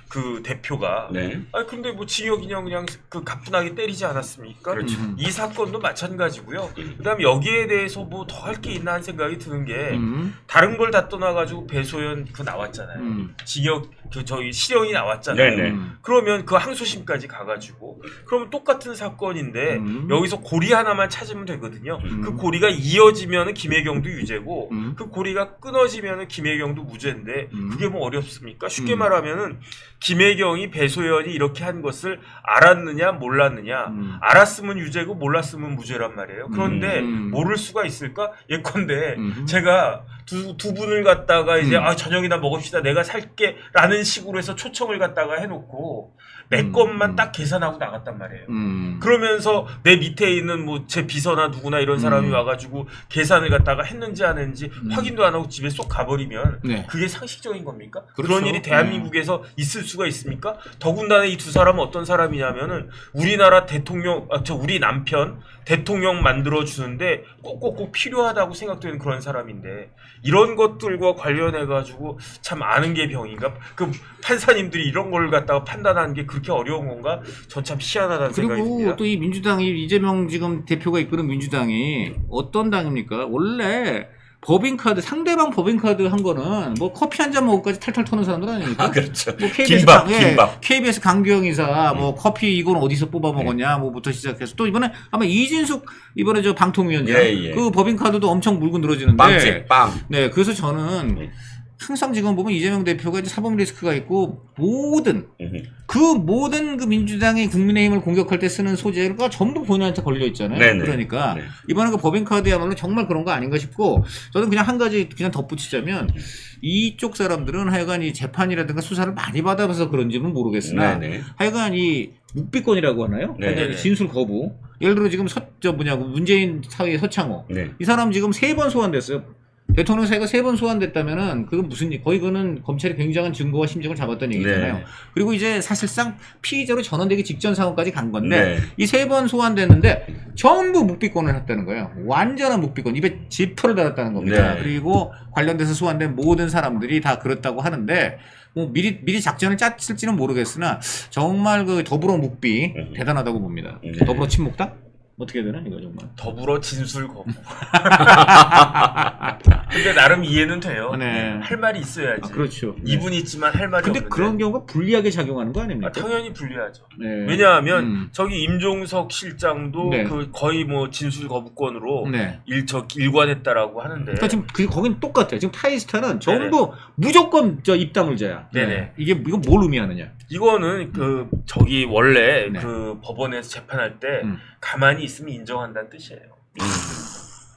그 대표가 아니 근데 뭐 징역이냐 그냥 그 가뿐하게 때리지 않았습니까? 그렇죠. 이 사건도 마찬가지고요. 그다음에 여기에 대해서 뭐 더 할 게 있나 하는 생각이 드는 게 다른 걸 다 떠나가지고 배소연 그 나왔잖아요. 징역 그 저희 실형이 나왔잖아요. 그러면 그 항소심까지 가가지고 그러면 똑같은 사건인데 여기서 고리 하나만 찾으면 되거든요. 그 고리가 이어지면은 김혜경도 유죄고 그 고리가 끊어지면은 김혜경도 무죄인데 그게 뭐 어렵습니까? 쉽게 말하면은 김혜경이 배소연이 이렇게 한 것을 알았느냐 몰랐느냐 알았으면 유죄고 몰랐으면 무죄란 말이에요. 그런데 모를 수가 있을까? 예컨대 제가 두 분을 갖다가 이제 저녁이나 먹읍시다 내가 살게 라는 식으로 해서 초청을 갖다가 해놓고 내 것만 딱 계산하고 나갔단 말이에요. 그러면서 내 밑에 있는 뭐 제 비서나 누구나 이런 사람이 와가지고 계산을 갖다가 했는지 안 했는지 확인도 안 하고 집에 쏙 가버리면 그게 상식적인 겁니까? 그렇죠. 그런 일이 대한민국에서 있을 수가 있습니까? 더군다나 이 두 사람은 어떤 사람이냐면은 우리나라 대통령, 우리 남편 대통령 만들어주는데 꼭꼭꼭 필요하다고 생각되는 그런 사람인데 이런 것들과 관련해가지고 참 아는 게 병인가? 그 판사님들이 이런 걸 갖다가 판단하는 게 그렇게 어려운 건가? 전 참 희한하다는 생각이 듭니다. 그리고 또 이 민주당이 이재명 지금 대표가 이끄는 민주당이 어떤 당입니까? 원래 법인카드 상대방 법인카드 한 거는 뭐 커피 한 잔 먹을까지 탈탈 터는 사람들 아닙니까? 그렇죠. 뭐 KBS 김밥. KBS 강규영 이사 뭐 커피 이건 어디서 뽑아 먹었냐 뭐부터 시작해서 또 이번에 아마 이진숙 이번에 저 방통위원장 그 법인카드도 엄청 물고 늘어지는데 빵집 빵. 네, 그래서 저는 항상 지금 보면 이재명 대표가 이제 사법 리스크가 있고 모든 그 민주당이 국민의힘을 공격할 때 쓰는 소재가 전부 본인한테 걸려 있잖아요. 그러니까 이번에 그 법인카드야말로 정말 그런 거 아닌가 싶고 저는 그냥 한 가지 그냥 덧붙이자면 이쪽 사람들은 하여간 이 재판이라든가 수사를 많이 받아봐서 그런지는 모르겠으나 하여간 이 묵비권이라고 하나요? 진술 거부. 예를 들어 지금 문재인 사회의 서창호 이 사람 지금 3번 소환됐어요. 대통령 사이가 3번 소환됐다면은 그건 거의 그거는 검찰이 굉장한 증거와 심증을 잡았던 얘기잖아요. 그리고 이제 사실상 피의자로 전환되기 직전 상황까지 간 건데 이 3번 소환됐는데 전부 묵비권을 했다는 거예요. 완전한 묵비권. 입에 지퍼를 달았다는 겁니다. 그리고 관련돼서 소환된 모든 사람들이 다 그렇다고 하는데 뭐 미리 작전을 짰을지는 모르겠으나 정말 그 더불어 묵비 대단하다고 봅니다. 더불어 친목당? 어떻게 해야 되나 이거 정말 더불어 진술 거부. 근데 나름 이해는 돼요. 할 말이 있어야지. 그렇죠. 이분이 있지만 할 말이 근데 없는데. 그런 경우가 불리하게 작용하는 거 아닙니까? 당연히 불리하죠. 왜냐하면 저기 임종석 실장도 그 거의 뭐 진술 거부권으로 일관했다라고 하는데. 그러니까 지금 거긴 똑같아요. 지금 타이스타는 전부 무조건 입다물자야. 이건 뭘 의미하느냐? 이거는 그 저기 원래 그 법원에서 재판할 때 가만히 있으면 인정한다는 뜻이에요.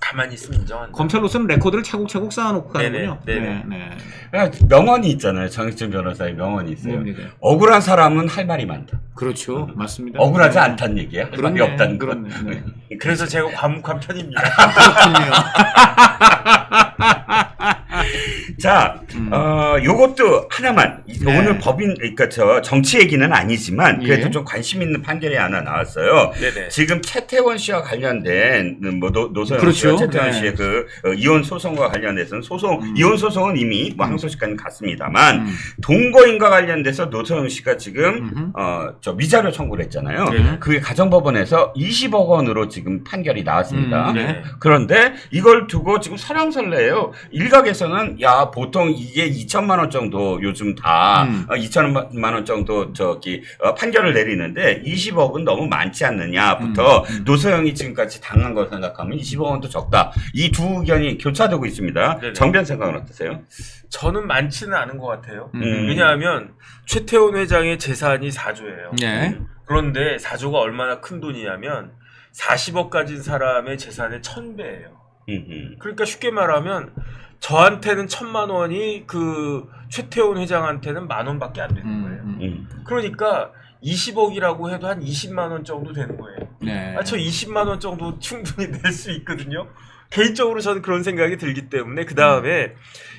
가만히 있으면 인정한다. 검찰로서는 레코드를 차곡차곡 쌓아놓고 가는군요. 명언이 있잖아요. 정익진 변호사의 명언이 있어요. 뭡니까? 억울한 사람은 할 말이 많다. 그렇죠. 맞습니다. 억울하지 않다는 얘기야. 할 말이 없다는 거. 그래서 제가 과묵한 편입니다. 그렇군요. 자, 요것도 하나만. 오늘 그러니까 정치 얘기는 아니지만 그래도 좀 관심 있는 판결이 하나 나왔어요. 지금 최태원 씨와 관련된 뭐 노소연 씨와 최태원 씨의 그 이혼 소송과 관련해서는 이혼 소송은 이미 뭐 항소심까지 갔습니다만 동거인과 관련돼서 노소연 씨가 지금 위자료 청구를 했잖아요. 그게 가정법원에서 20억 원으로 지금 판결이 나왔습니다. 그런데 이걸 두고 지금 설왕설래예요. 일각에서는 보통 이게 2천만 원 정도 요즘 다 2천만 원 정도 판결을 내리는데 20억은 너무 많지 않느냐부터 노소영이 지금까지 당한 걸 생각하면 20억 원도 적다. 이 두 의견이 교차되고 있습니다. 네네. 정변 생각은 어떠세요? 저는 많지는 않은 것 같아요. 왜냐하면 최태원 회장의 재산이 4조예요. 네. 그런데 4조가 얼마나 큰 돈이냐면 40억 가진 사람의 재산의 1000배예요. 그러니까 쉽게 말하면 저한테는 1000만 원이 그 최태원 회장한테는 10,000원밖에 안 되는 거예요. 그러니까 20억이라고 해도 한 20만 원 정도 되는 거예요. 네. 저 20만 원 정도 충분히 낼 수 있거든요. 개인적으로 저는 그런 생각이 들기 때문에 그 다음에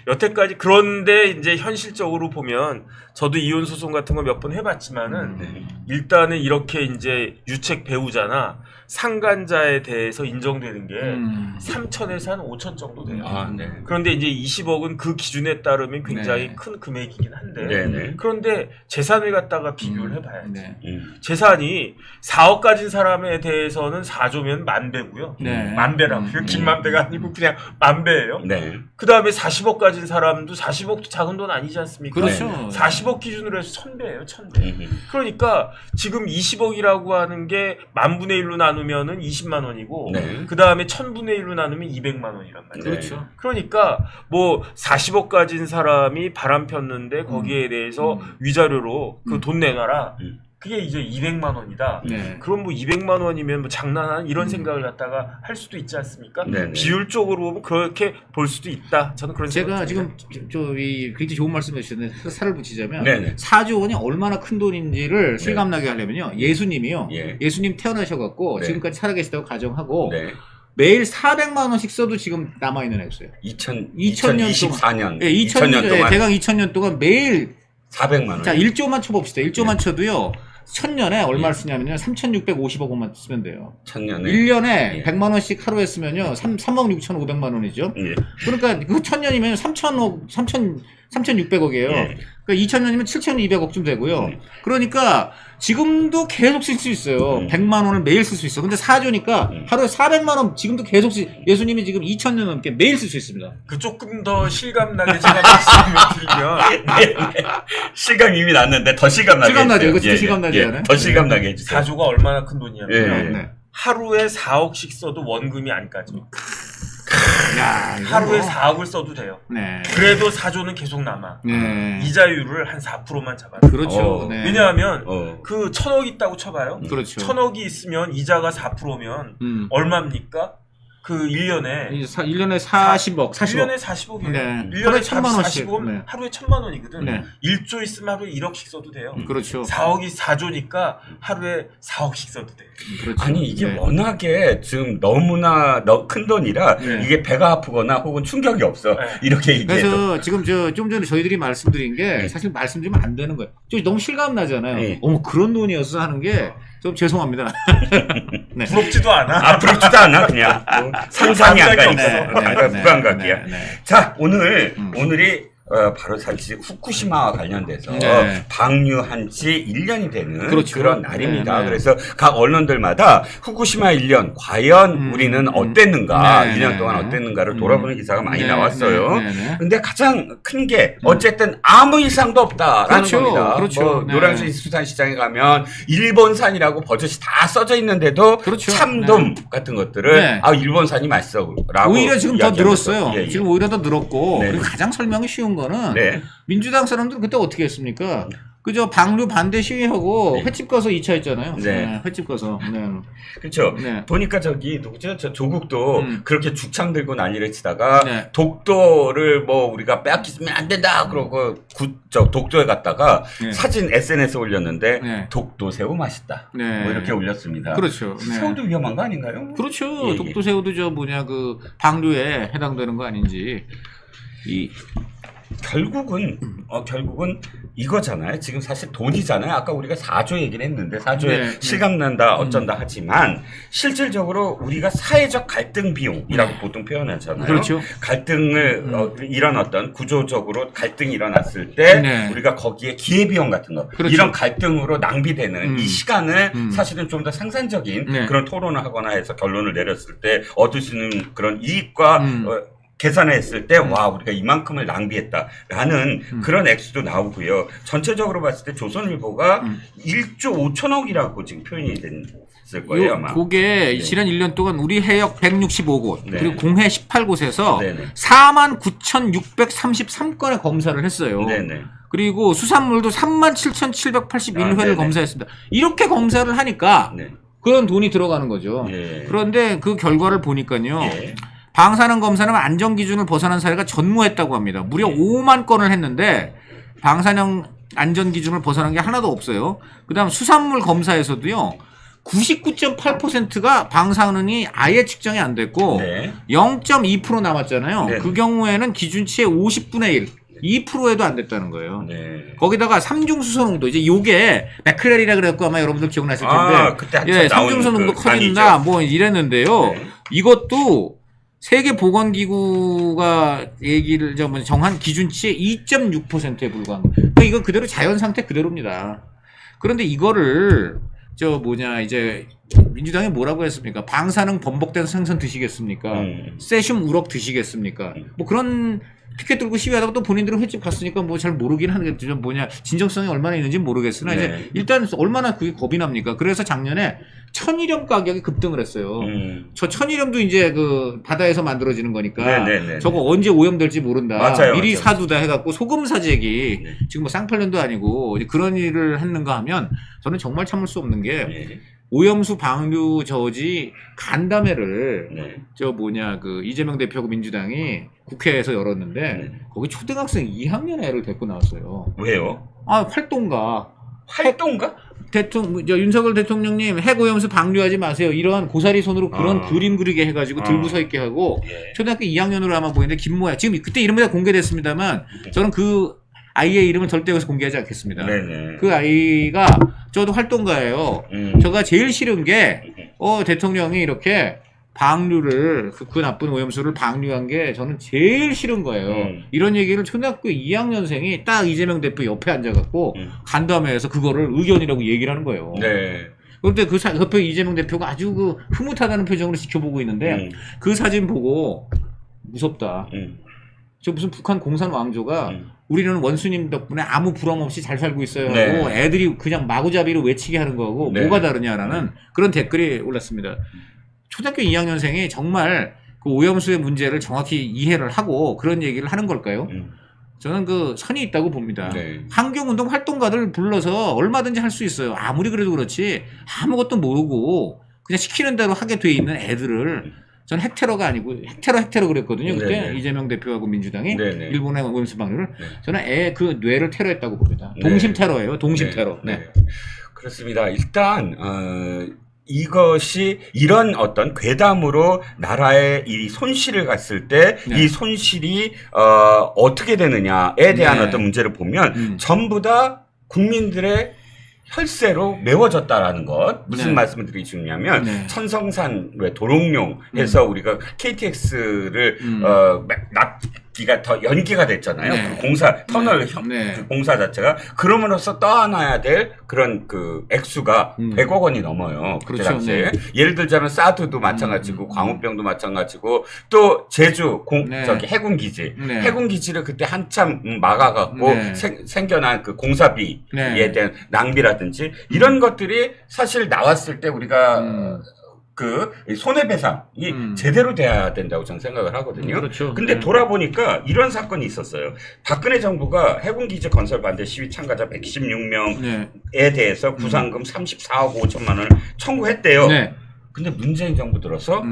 여태까지 그런데 이제 현실적으로 보면 저도 이혼 소송 같은 거 몇 번 해봤지만은 일단은 이렇게 이제 유책 배우자나 상간자에 대해서 인정되는 게 3천에서 한 5천 정도 돼요. 아, 네. 그런데 이제 20억은 그 기준에 따르면 굉장히 네. 큰 금액이긴 한데 네. 그런데 재산을 갖다가 비교를 해봐야지. 재산이 4억 가진 사람에 대해서는 4조면 10,000배고요. 네. 10,000배라고요. 김만배가 아니고 그냥 10,000배예요. 네. 그 다음에 40억 가진 사람도 40억도 작은 돈 아니지 않습니까? 그렇죠. 40억 기준으로 해서 1,000배예요. 1,000배. 그러니까 지금 20억이라고 하는 게 10,000분의 1로 나누면은 20만 원이고 네. 그 다음에 1000분의 1로 나누면 200만 원이란 말이에요. 그렇죠. 그러니까 뭐 40억 가진 사람이 바람 폈는데 거기에 대해서 위자료로 그 돈 내놔라. 그게 이제 200만 원이다. 네. 그럼 뭐 200만 원이면 뭐 장난한 이런 생각을 갖다가 할 수도 있지 않습니까? 네네. 비율적으로 보면 그렇게 볼 수도 있다. 저는 그런 제가 지금 이 굉장히 좋은 말씀해 주셨는데 살을 붙이자면 네네. 4조 원이 얼마나 큰 돈인지를 실감나게 하려면요. 예수님이요. 예수님 태어나셔갖고 네. 지금까지 살아계시다고 가정하고 네. 매일 400만 원씩 써도 지금 남아있는 애 있어요. 2024년. 네, 2000년 동안. 대강 2000년 동안 매일 400만 원. 자, 1조만 쳐봅시다. 1조만 쳐도요. 1000년에 얼마를 쓰냐면요. 3,650억 원만 쓰면 돼요. 1000년에. 1년에 100만 원씩 하루에 쓰면요. 3억 6,500만 원이죠. 그러니까 그 1000년이면 3,600억이에요. 그러니까 2000년이면 7,200억쯤 되고요. 그러니까 지금도 계속 쓸 수 있어요. 100만 원을 매일 쓸 수 있어. 근데 4조니까 하루에 400만 원 지금도 계속 예수님이 지금 2000년 넘게 매일 쓸 수 있습니다. 그 조금 더 실감나게 제가 말씀을 드리면 실감 이미 났는데 더 실감나게 실감나죠. 이거 진짜 실감나지 않아요? 더 실감나게 해주세요. 4조가 얼마나 큰 돈이냐면 하루에 4억씩 써도 원금이 안 까져. 야, 하루에 4억을 써도 돼요. 네. 그래도 4조는 계속 남아. 네. 이자율을 한 4%만 잡아요. 그렇죠. 네. 왜냐하면 그 1,000억 있다고 쳐봐요. 그렇죠. 1,000억이 있으면 이자가 4%면 얼마입니까? 그 1년에 40억, 40억. 1년에 40억이에요. 네. 1년에 1,000만 원씩. 40억, 네. 하루에 1,000만 원이거든. 네. 1조 있으면 하루에 1억씩 써도 돼요. 그렇죠. 4억이 4조니까 하루에 4억씩 써도 돼. 그렇죠. 아니 이게 워낙에 지금 너무나 큰 돈이라 이게 배가 아프거나 혹은 충격이 없어. 이렇게 얘기해도. 그래서 지금 좀 전에 저희들이 말씀드린 게 사실 말씀드리면 안 되는 거예요. 좀 너무 실감 나잖아요. 어머 그런 돈이었어 하는 게 좀 죄송합니다. 네. 부럽지도 않아. 부럽지도 않아 그냥 상상이 안 가니까 무감각이야. 자 오늘이 바로 사실 후쿠시마와 관련돼서 방류한 지 1년이 되는 그렇죠. 그런 날입니다. 그래서 각 언론들마다 후쿠시마 1년 과연 우리는 어땠는가 1년 동안 어땠는가를 돌아보는 기사가 많이 나왔어요. 근데 가장 큰 게 어쨌든 아무 일상도 없다라는 그렇죠. 겁니다. 그렇죠. 노량진 수산시장에 가면 일본산이라고 버젓이 다 써져 있는데도 그렇죠. 참돔 같은 것들을 일본산이 맛있어라고 오히려 지금 더 늘었어요. 지금 오히려 더 늘었고 그리고 가장 설명이 쉬운 거는 민주당 사람들은 그때 어떻게 했습니까? 그저 방류 반대 시위하고 횟집 가서 2차 했잖아요. 횟집 가서. 그렇죠. 보니까 누구죠? 저 조국도 그렇게 죽창 들고 난리를 치다가 독도를 뭐 우리가 빼앗기면 안 된다 그러고 독도에 갔다가 사진 SNS에 올렸는데 독도 새우 맛있다. 뭐 이렇게 올렸습니다. 그렇죠. 새우도 위험한 거 아닌가요? 그렇죠. 독도 새우도 그 방류에 해당되는 거 아닌지. 결국은 이거잖아요. 지금 사실 돈이잖아요. 아까 우리가 4조 얘기를 했는데 4조에 실감난다 어쩐다 하지만 실질적으로 우리가 사회적 갈등 비용이라고 보통 표현하잖아요. 그렇죠. 갈등을 이런 어떤 구조적으로 갈등이 일어났을 때 우리가 거기에 기회비용 같은 거 그렇죠. 이런 갈등으로 낭비되는 이 시간을 사실은 좀 더 생산적인 그런 토론을 하거나 해서 결론을 내렸을 때 얻을 수 있는 그런 이익과 계산했을 때 와 우리가 이만큼을 낭비했다라는 그런 액수도 나오고요. 전체적으로 봤을 때 조선일보가 1조 5천억이라고 지금 표현이 됐을 거예요 아마. 그게 지난 1년 동안 우리 해역 165곳 네. 그리고 공해 18곳에서 네네. 49,633건의 검사를 했어요. 네네. 그리고 수산물도 37,781회를 검사했습니다. 이렇게 검사를 하니까 네. 그런 돈이 들어가는 거죠. 예. 그런데 그 결과를 보니까요. 예. 방사능 검사는 안전 기준을 벗어난 사례가 전무했다고 합니다. 무려 5만 건을 했는데 방사능 안전 기준을 벗어난 게 하나도 없어요. 그다음 수산물 검사에서도요. 99.8%가 방사능이 아예 측정이 안 됐고 네. 0.2% 남았잖아요. 네. 그 경우에는 기준치의 50분의 1, 2%에도 안 됐다는 거예요. 네. 거기다가 삼중수소 농도 이제 요게 베크렐이라 그래갖고 아마 여러분들 기억나실 텐데 그때 예, 삼중수소 농도 커진다 뭐 이랬는데요. 네. 이것도 세계보건기구가 얘기를 정한 기준치의 2.6%에 불과한 거예요. 그러니까 이건 그대로 자연 상태 그대로입니다. 그런데 이거를 이제 민주당이 뭐라고 했습니까? 방사능 번복된 생선 드시겠습니까? 세슘 우럭 드시겠습니까? 뭐 그런 피켓 들고 시위하다가 또 본인들은 횟집 갔으니까 뭐 잘 모르긴 하는데 진정성이 얼마나 있는지 모르겠으나 네. 이제 일단 얼마나 그게 겁이 납니까? 그래서 작년에 천일염 가격이 급등을 했어요. 저 천일염도 이제 그 바다에서 만들어지는 거니까 네네네. 저거 언제 오염될지 모른다. 맞아요, 미리 맞아요. 사두다 해갖고 소금 사재기 네. 지금 뭐 쌍팔년도 아니고 이제 그런 일을 했는가 하면 저는 정말 참을 수 없는 게 네. 오염수 방류 저지 간담회를 네. 그 이재명 대표하고 민주당이 국회에서 열었는데 네. 거기 초등학생 2학년 애를 데리고 나왔어요. 왜요? 활동가. 윤석열 대통령님 핵오염수 방류하지 마세요. 이러한 고사리 손으로 그런 그림 그리게 해가지고 들고 서 있게 하고 예. 초등학교 2학년으로 아마 보이는데 김모야. 지금 그때 이름이 다 공개됐습니다만 저는 그 아이의 이름을 절대 여기서 공개하지 않겠습니다. 네네. 그 아이가 저도 활동가예요. 제가 제일 싫은 게 대통령이 이렇게 방류를 그 나쁜 오염수를 방류한 게 저는 제일 싫은 거예요. 이런 얘기를 초등학교 2학년생이 딱 이재명 대표 옆에 앉아갖고 간담회에서 그거를 의견이라고 얘기를 하는 거예요. 네. 그런데 그 옆에 이재명 대표가 아주 그 흐뭇하다는 표정으로 지켜보고 있는데 그 사진 보고 무섭다. 저 무슨 북한 공산 왕조가 우리는 원수님 덕분에 아무 부럼 없이 잘 살고 있어요 하고 네. 애들이 그냥 마구잡이로 외치게 하는 거하고 네. 뭐가 다르냐라는 그런 댓글이 올랐습니다. 초등학교 2학년생이 정말 그 오염수의 문제를 정확히 이해를 하고 그런 얘기를 하는 걸까요? 저는 그 선이 있다고 봅니다. 네. 환경운동 활동가들 불러서 얼마든지 할 수 있어요. 아무리 그래도 그렇지 아무것도 모르고 그냥 시키는 대로 하게 돼 있는 애들을 전 핵테러가 아니고 핵테러 그랬거든요. 그때 네네. 이재명 대표하고 민주당이 네네. 일본의 오염수 방류를 네. 저는 그 뇌를 테러했다고 봅니다. 네. 동심 테러예요. 동심 테러. 네. 그렇습니다. 일단 이것이 이런 어떤 괴담으로 나라의 이 손실을 갔을 때 이 손실이 어떻게 되느냐에 대한 어떤 문제를 보면 전부 다 국민들의 혈세로 메워졌다라는 것. 무슨 말씀을 드리기 중요하면 천성산 왜 도롱뇽 해서 우리가 KTX를 납기가 더 연기가 됐잖아요. 그 공사 터널 그 공사 자체가 그럼으로써 떠안아야 될 그런 그 액수가 100억 원이 넘어요. 그때 그렇죠. 당시에. 예를 들자면 사드도 마찬가지고 광우병도 마찬가지고 또 제주 해군 기지 해군 기지를 그때 한참 막아갖고 생겨난 그 공사비에 대한 낭비라든지 이런 것들이 사실 나왔을 때 우리가 그 손해배상이 제대로 돼야 된다고 저는 생각을 하거든요. 그렇죠. 근데 돌아보니까 이런 사건이 있었어요. 박근혜 정부가 해군기지 건설 반대 시위 참가자 116명에 대해서 구상금 34억 5천만 원을 청구했대요. 근데 문재인 정부 들어서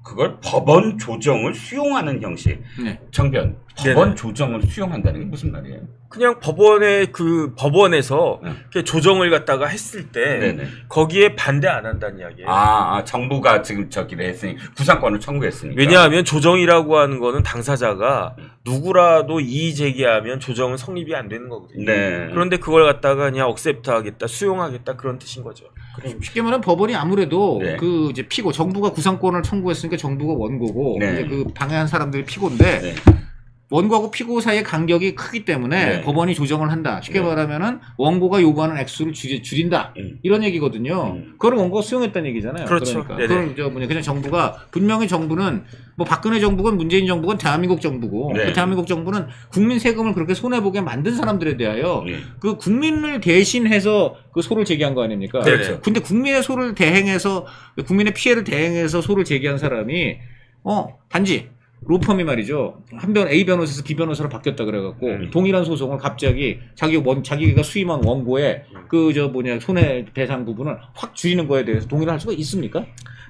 그걸 법원 조정을 수용하는 형식. 정변, 법원 조정을 수용한다는 게 무슨 말이에요? 그냥 법원에서 조정을 갖다가 했을 때 거기에 반대 안 한다는 이야기예요. 정부가 지금 저기를 했으니 구상권을 청구했으니까. 왜냐하면 조정이라고 하는 거는 당사자가 누구라도 이의 제기하면 조정은 성립이 안 되는 거거든요. 그런데 그걸 갖다가 그냥 억셉트하겠다, 수용하겠다 그런 뜻인 거죠. 쉽게 말하면 법원이 아무래도 그 이제 정부가 구상권을 청구했으니까 정부가 원고고 이제 그 방해한 사람들이 피고인데 원고하고 피고 사이의 간격이 크기 때문에 법원이 조정을 한다. 쉽게 말하면은 원고가 요구하는 액수를 줄인다. 이런 얘기거든요. 그걸 원고가 수용했다는 얘기잖아요. 그렇죠. 그러니까 그걸 그냥 정부가 분명히 정부는 뭐 박근혜 정부건 문재인 정부건 대한민국 정부고 그 대한민국 정부는 국민 세금을 그렇게 손해 보게 만든 사람들에 대하여 그 국민을 대신해서 그 소를 제기한 거 아닙니까? 그렇죠. 근데 국민의 소를 대행해서 국민의 피해를 대행해서 소를 제기한 사람이 단지 로펌이 말이죠. A 변호사에서 B 변호사로 바뀌었다 그래갖고 동일한 소송을 갑자기 자기가 수임한 원고의 손해배상 부분을 확 줄이는 거에 대해서 동의를 할 수가 있습니까?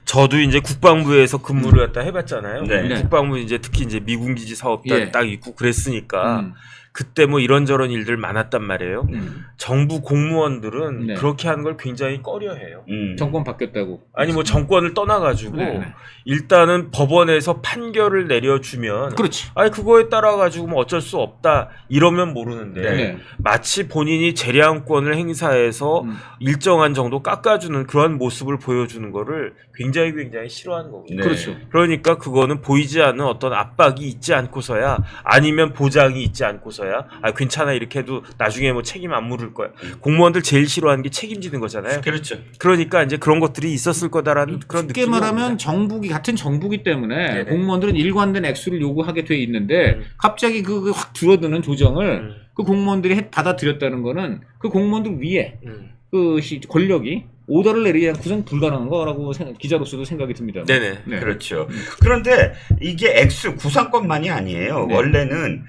저도 이제 국방부에서 근무를 갖다 해봤잖아요. 네. 국방부 이제 특히 이제 미군 기지 사업단 딱 있고 그랬으니까 그때 뭐 이런저런 일들 많았단 말이에요. 정부 공무원들은 그렇게 하는 걸 굉장히 꺼려해요. 정권 바뀌었다고. 아니 뭐 정권을 떠나가지고 일단은 법원에서 판결을 내려주면 그렇지. 아니 그거에 따라 가지고 뭐 어쩔 수 없다 이러면 모르는데 마치 본인이 재량권을 행사해서 일정한 정도 깎아주는 그런 모습을 보여주는 거를 굉장히 싫어하는 거거든요. 그렇죠. 그러니까 그거는 보이지 않는 어떤 압박이 있지 않고서야 아니면 보장이 있지 않고서야 괜찮아 이렇게 해도 나중에 뭐 책임 안 물을 거야. 공무원들 제일 싫어하는 게 책임지는 거잖아요. 그렇죠. 그러니까 이제 그런 것들이 있었을 거다라는 그런 느낌이 쉽게 말하면 같은 정부기 때문에 공무원들은 일관된 액수를 요구하게 돼 있는데 갑자기 그 확 줄어드는 조정을 그 공무원들이 받아들였다는 거는 그 공무원들 위에 그 권력이 오더를 내리지 않고선 불가능한 거라고 기자로서도 생각이 듭니다. 네네. 네. 그렇죠. 그런데 이게 액수 구상권만이 아니에요. 원래는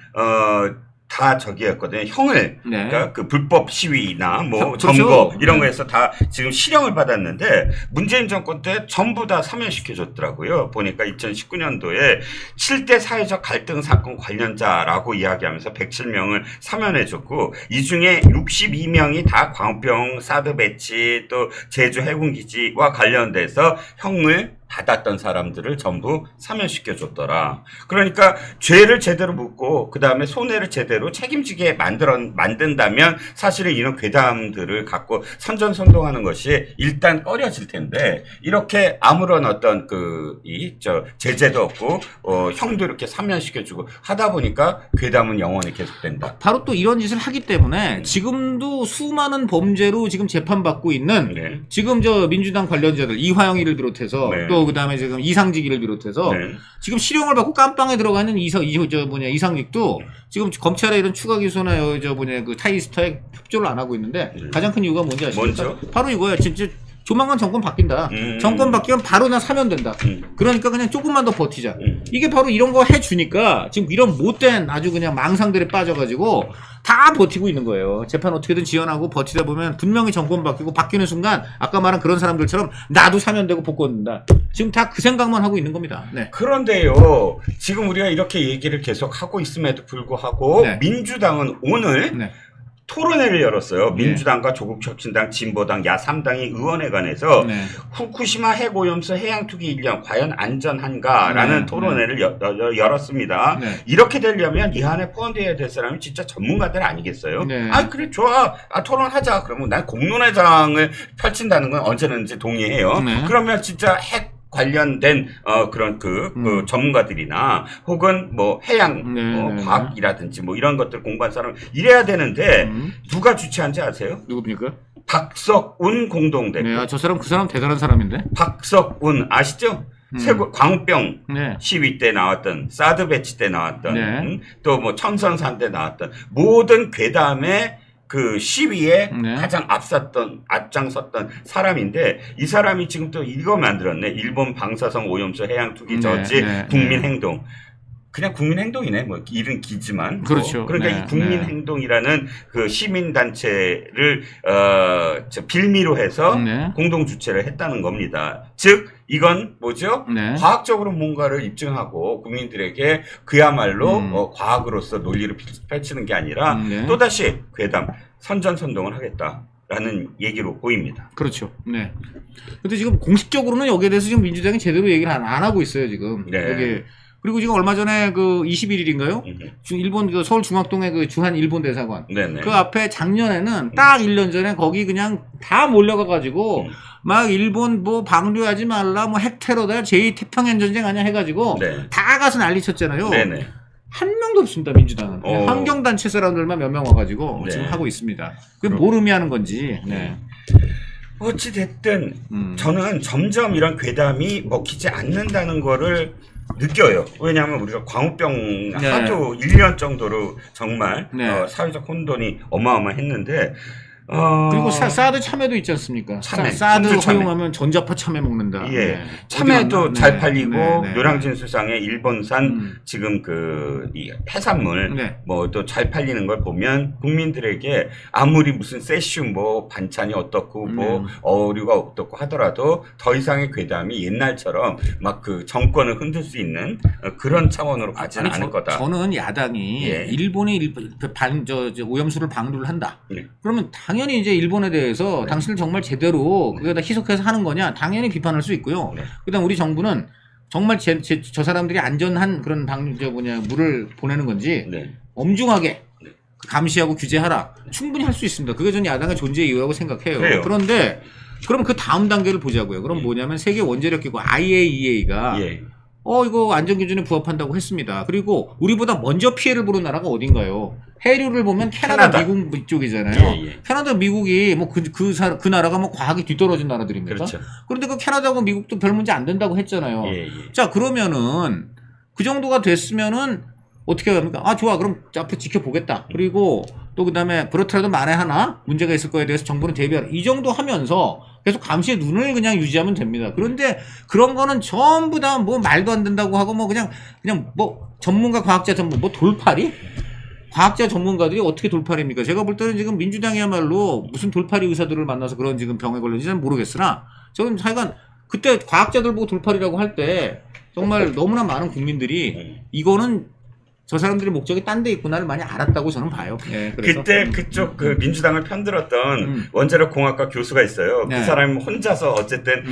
다 저기였거든요. 형을 그러니까 그 불법 시위나 뭐 점거 이런 거에서 다 지금 실형을 받았는데 문재인 정권 때 전부 다 사면시켜 줬더라고요. 보니까 2019년도에 7대 사회적 갈등 사건 관련자라고 이야기하면서 107명을 사면해 줬고 이 중에 62명이 다 광우병 사드 배치 또 제주 해군기지와 관련돼서 형을 받았던 사람들을 전부 사면시켜 줬더라. 그러니까 죄를 제대로 묻고 그 다음에 손해를 제대로 책임지게 만든다면 사실은 이런 괴담들을 갖고 선전선동하는 것이 일단 꺼려질 텐데 이렇게 아무런 어떤 제재도 없고 형도 이렇게 사면시켜주고 하다 보니까 괴담은 영원히 계속된다. 바로 또 이런 짓을 하기 때문에 지금도 수많은 범죄로 지금 재판받고 있는 지금 민주당 관련자들 이화영이를 비롯해서 또 그다음에 지금 이상직이를 비롯해서 지금 실형을 받고 깜빵에 들어가는 이상직도 지금 검찰의 이런 추가 기소나 그 타이스타에 협조를 안 하고 있는데 가장 큰 이유가 뭔지 아십니까? 바로 이거야. 진짜 조만간 정권 바뀐다. 정권 바뀌면 바로 나 사면된다. 그러니까 그냥 조금만 더 버티자. 이게 바로 이런 거 해주니까 지금 이런 못된 아주 그냥 망상들에 빠져가지고 다 버티고 있는 거예요. 재판 어떻게든 지연하고 버티다 보면 분명히 정권 바뀌고 바뀌는 순간 아까 말한 그런 사람들처럼 나도 사면되고 복권된다. 지금 다 그 생각만 하고 있는 겁니다. 그런데요. 지금 우리가 이렇게 얘기를 계속 하고 있음에도 불구하고 민주당은 오늘 토론회를 열었어요. 민주당과 조국혁신당, 진보당, 야3당이 의원회관에서 후쿠시마 핵오염수 해양투기 인력 과연 안전한가라는 토론회를 열었습니다. 이렇게 되려면 이 안에 포함되어야 될 사람이 진짜 전문가들 아니겠어요? 그래 좋아. 토론하자. 그러면 난 공론회장을 펼친다는 건 언제든지 동의해요. 그러면 진짜 핵 관련된 그런 전문가들이나 혹은 뭐 해양 과학이라든지 뭐 이런 것들 공부한 사람 이래야 되는데 누가 주최한지 아세요? 누굽니까? 박석운 공동대표. 저 사람 그 사람 대단한 사람인데. 박석운 아시죠? 광우병 시위 때 나왔던 사드 배치 때 나왔던 또 뭐 천선산 때 나왔던 모든 괴담의 그 시위에 가장 앞장섰던 사람인데 이 사람이 지금 또 이거 만들었네. 일본 방사성 오염수 해양 투기 저지 국민행동. 그냥 국민행동이네. 뭐 이른 기지만. 그렇죠. 그러니까 이 국민행동이라는 그 시민단체를 빌미로 해서 공동 주최를 했다는 겁니다. 즉 이건 뭐죠? 과학적으로 뭔가를 입증하고 국민들에게 그야말로 과학으로서 논리를 펼치는 게 아니라 또다시 괴담, 선전선동을 하겠다라는 얘기로 보입니다. 그렇죠. 근데 지금 공식적으로는 여기에 대해서 지금 민주당이 제대로 얘기를 안 하고 있어요, 지금. 여기. 그리고 지금 얼마 전에 그 21일인가요? 일본 서울중앙동의 그 주한 일본 대사관. 그 앞에 작년에는 딱 1년 전에 거기 그냥 다 몰려가가지고 막 일본 뭐 방류하지 말라 뭐 핵테러다 제2태평양 전쟁 아니야 해가지고 다 가서 난리 쳤잖아요. 한 명도 없습니다. 민주당은. 환경단체 사람들만 몇 명 와가지고 지금 하고 있습니다. 그게 뭘 의미하는 건지. 어찌됐든 저는 점점 이런 괴담이 먹히지 않는다는 거를 느껴요. 왜냐하면 우리가 광우병 하도 1년 정도로 정말 사회적 혼돈이 어마어마했는데 그리고 사드 참외도 있지 않습니까? 사드 허용하면 전자파 참외 먹는다. 참외도 잘 팔리고 노량진 수상의 일본산 지금 이 해산물 뭐 또 잘 팔리는 걸 보면 국민들에게 아무리 무슨 세슘 뭐 반찬이 어떻고 뭐 어류가 어떻고 하더라도 더 이상의 괴담이 옛날처럼 막 그 정권을 흔들 수 있는 그런 차원으로 가지는 않을 거다. 저는 야당이 일본이 오염수를 방류를 한다. 그러면 당연히 이제 일본에 대해서 당신을 정말 제대로 그게다 희석해서 하는 거냐 당연히 비판할 수 있고요. 그다음 우리 정부는 정말 저 사람들이 안전한 그런 물을 보내는 건지 엄중하게 감시하고 규제하라. 충분히 할 수 있습니다. 그게 저는 야당의 존재 이유라고 생각해요. 그래요. 그런데 그럼 그 다음 단계를 보자고요. 그럼 뭐냐면 세계 원자력기구 IAEA가 이거 안전기준에 부합한다고 했습니다. 그리고 우리보다 먼저 피해를 보는 나라가 어딘가요? 해류를 보면 캐나다. 미국 이쪽이잖아요. 캐나다, 미국이 뭐 그 나라가 뭐 과학이 뒤떨어진 나라들입니까? 그렇죠. 그런데 그 캐나다하고 미국도 별 문제 안 된다고 했잖아요. 자, 그러면은 그 정도가 됐으면은 어떻게 합니까? 좋아. 그럼 앞으로 지켜보겠다. 그리고 또 그다음에 그렇더라도 만에 하나 문제가 있을 거에 대해서 정부는 대비하라. 이 정도 하면서 계속 감시의 눈을 그냥 유지하면 됩니다. 그런데 그런 거는 전부 다 뭐 말도 안 된다고 하고 뭐 그냥 뭐 전문가 과학자 뭐 돌팔이? 과학자 전문가들이 어떻게 돌팔입니까? 제가 볼 때는 지금 민주당이야말로 무슨 돌팔이 의사들을 만나서 그런 지금 병에 걸렸는지는 모르겠으나 저는 하여간 그때 과학자들 보고 돌팔이라고 할 때 정말 너무나 많은 국민들이 이거는 저 사람들의 목적이 딴 데 있구나를 많이 알았다고 저는 봐요. 그래서. 그때 그쪽 그 민주당을 편들었던 원자력 공학과 교수가 있어요. 그 사람 혼자서 어쨌든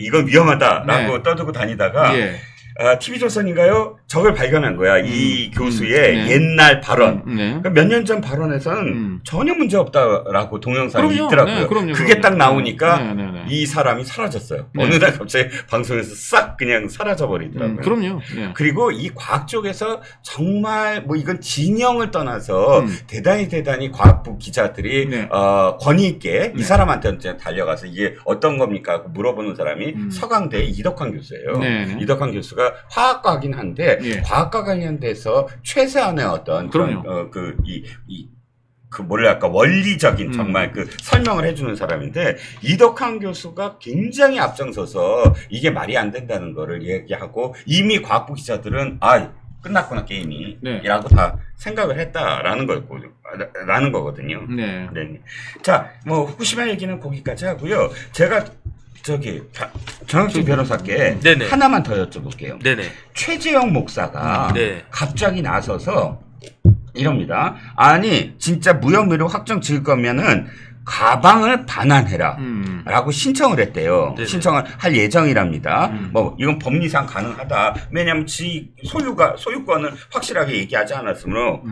이건 위험하다라고 떠들고 다니다가 TV조선인가요? 저걸 발견한 거야. 이 교수의 옛날 발언. 그러니까 몇 년 전 발언에서는 전혀 문제 없다라고 동영상이 있더라고요. 그게 딱 나오니까 이 사람이 사라졌어요. 어느 날 갑자기 방송에서 싹 그냥 사라져버리더라고요. 그럼요. 그리고 이 과학 쪽에서 정말 뭐 이건 진영을 떠나서 대단히 과학부 기자들이 권위 있게 이 사람한테 달려가서 이게 어떤 겁니까? 하고 물어보는 사람이 서강대 이덕환 교수예요. 이덕환 교수가 화학과긴 한데 과학과 관련돼서 최소한의 어떤 뭐랄까 원리적인 정말 그 설명을 해주는 사람인데 이덕환 교수가 굉장히 앞장서서 이게 말이 안 된다는 거를 얘기하고 이미 과학부 기자들은 끝났구나 게임이 라고 다 생각을 했다라는 라는 거거든요. 자, 뭐 후쿠시마 얘기는 거기까지 하고요. 제가 정혁진 변호사께 하나만 더 여쭤볼게요. 최재형 목사가 갑자기 나서서 이럽니다. 아니 진짜 무혐의로 확정 지을 거면은 가방을 반환해라 라고 신청을 했대요. 신청을 할 예정이랍니다. 뭐 이건 법리상 가능하다. 왜냐하면 소유권을 확실하게 얘기하지 않았으므로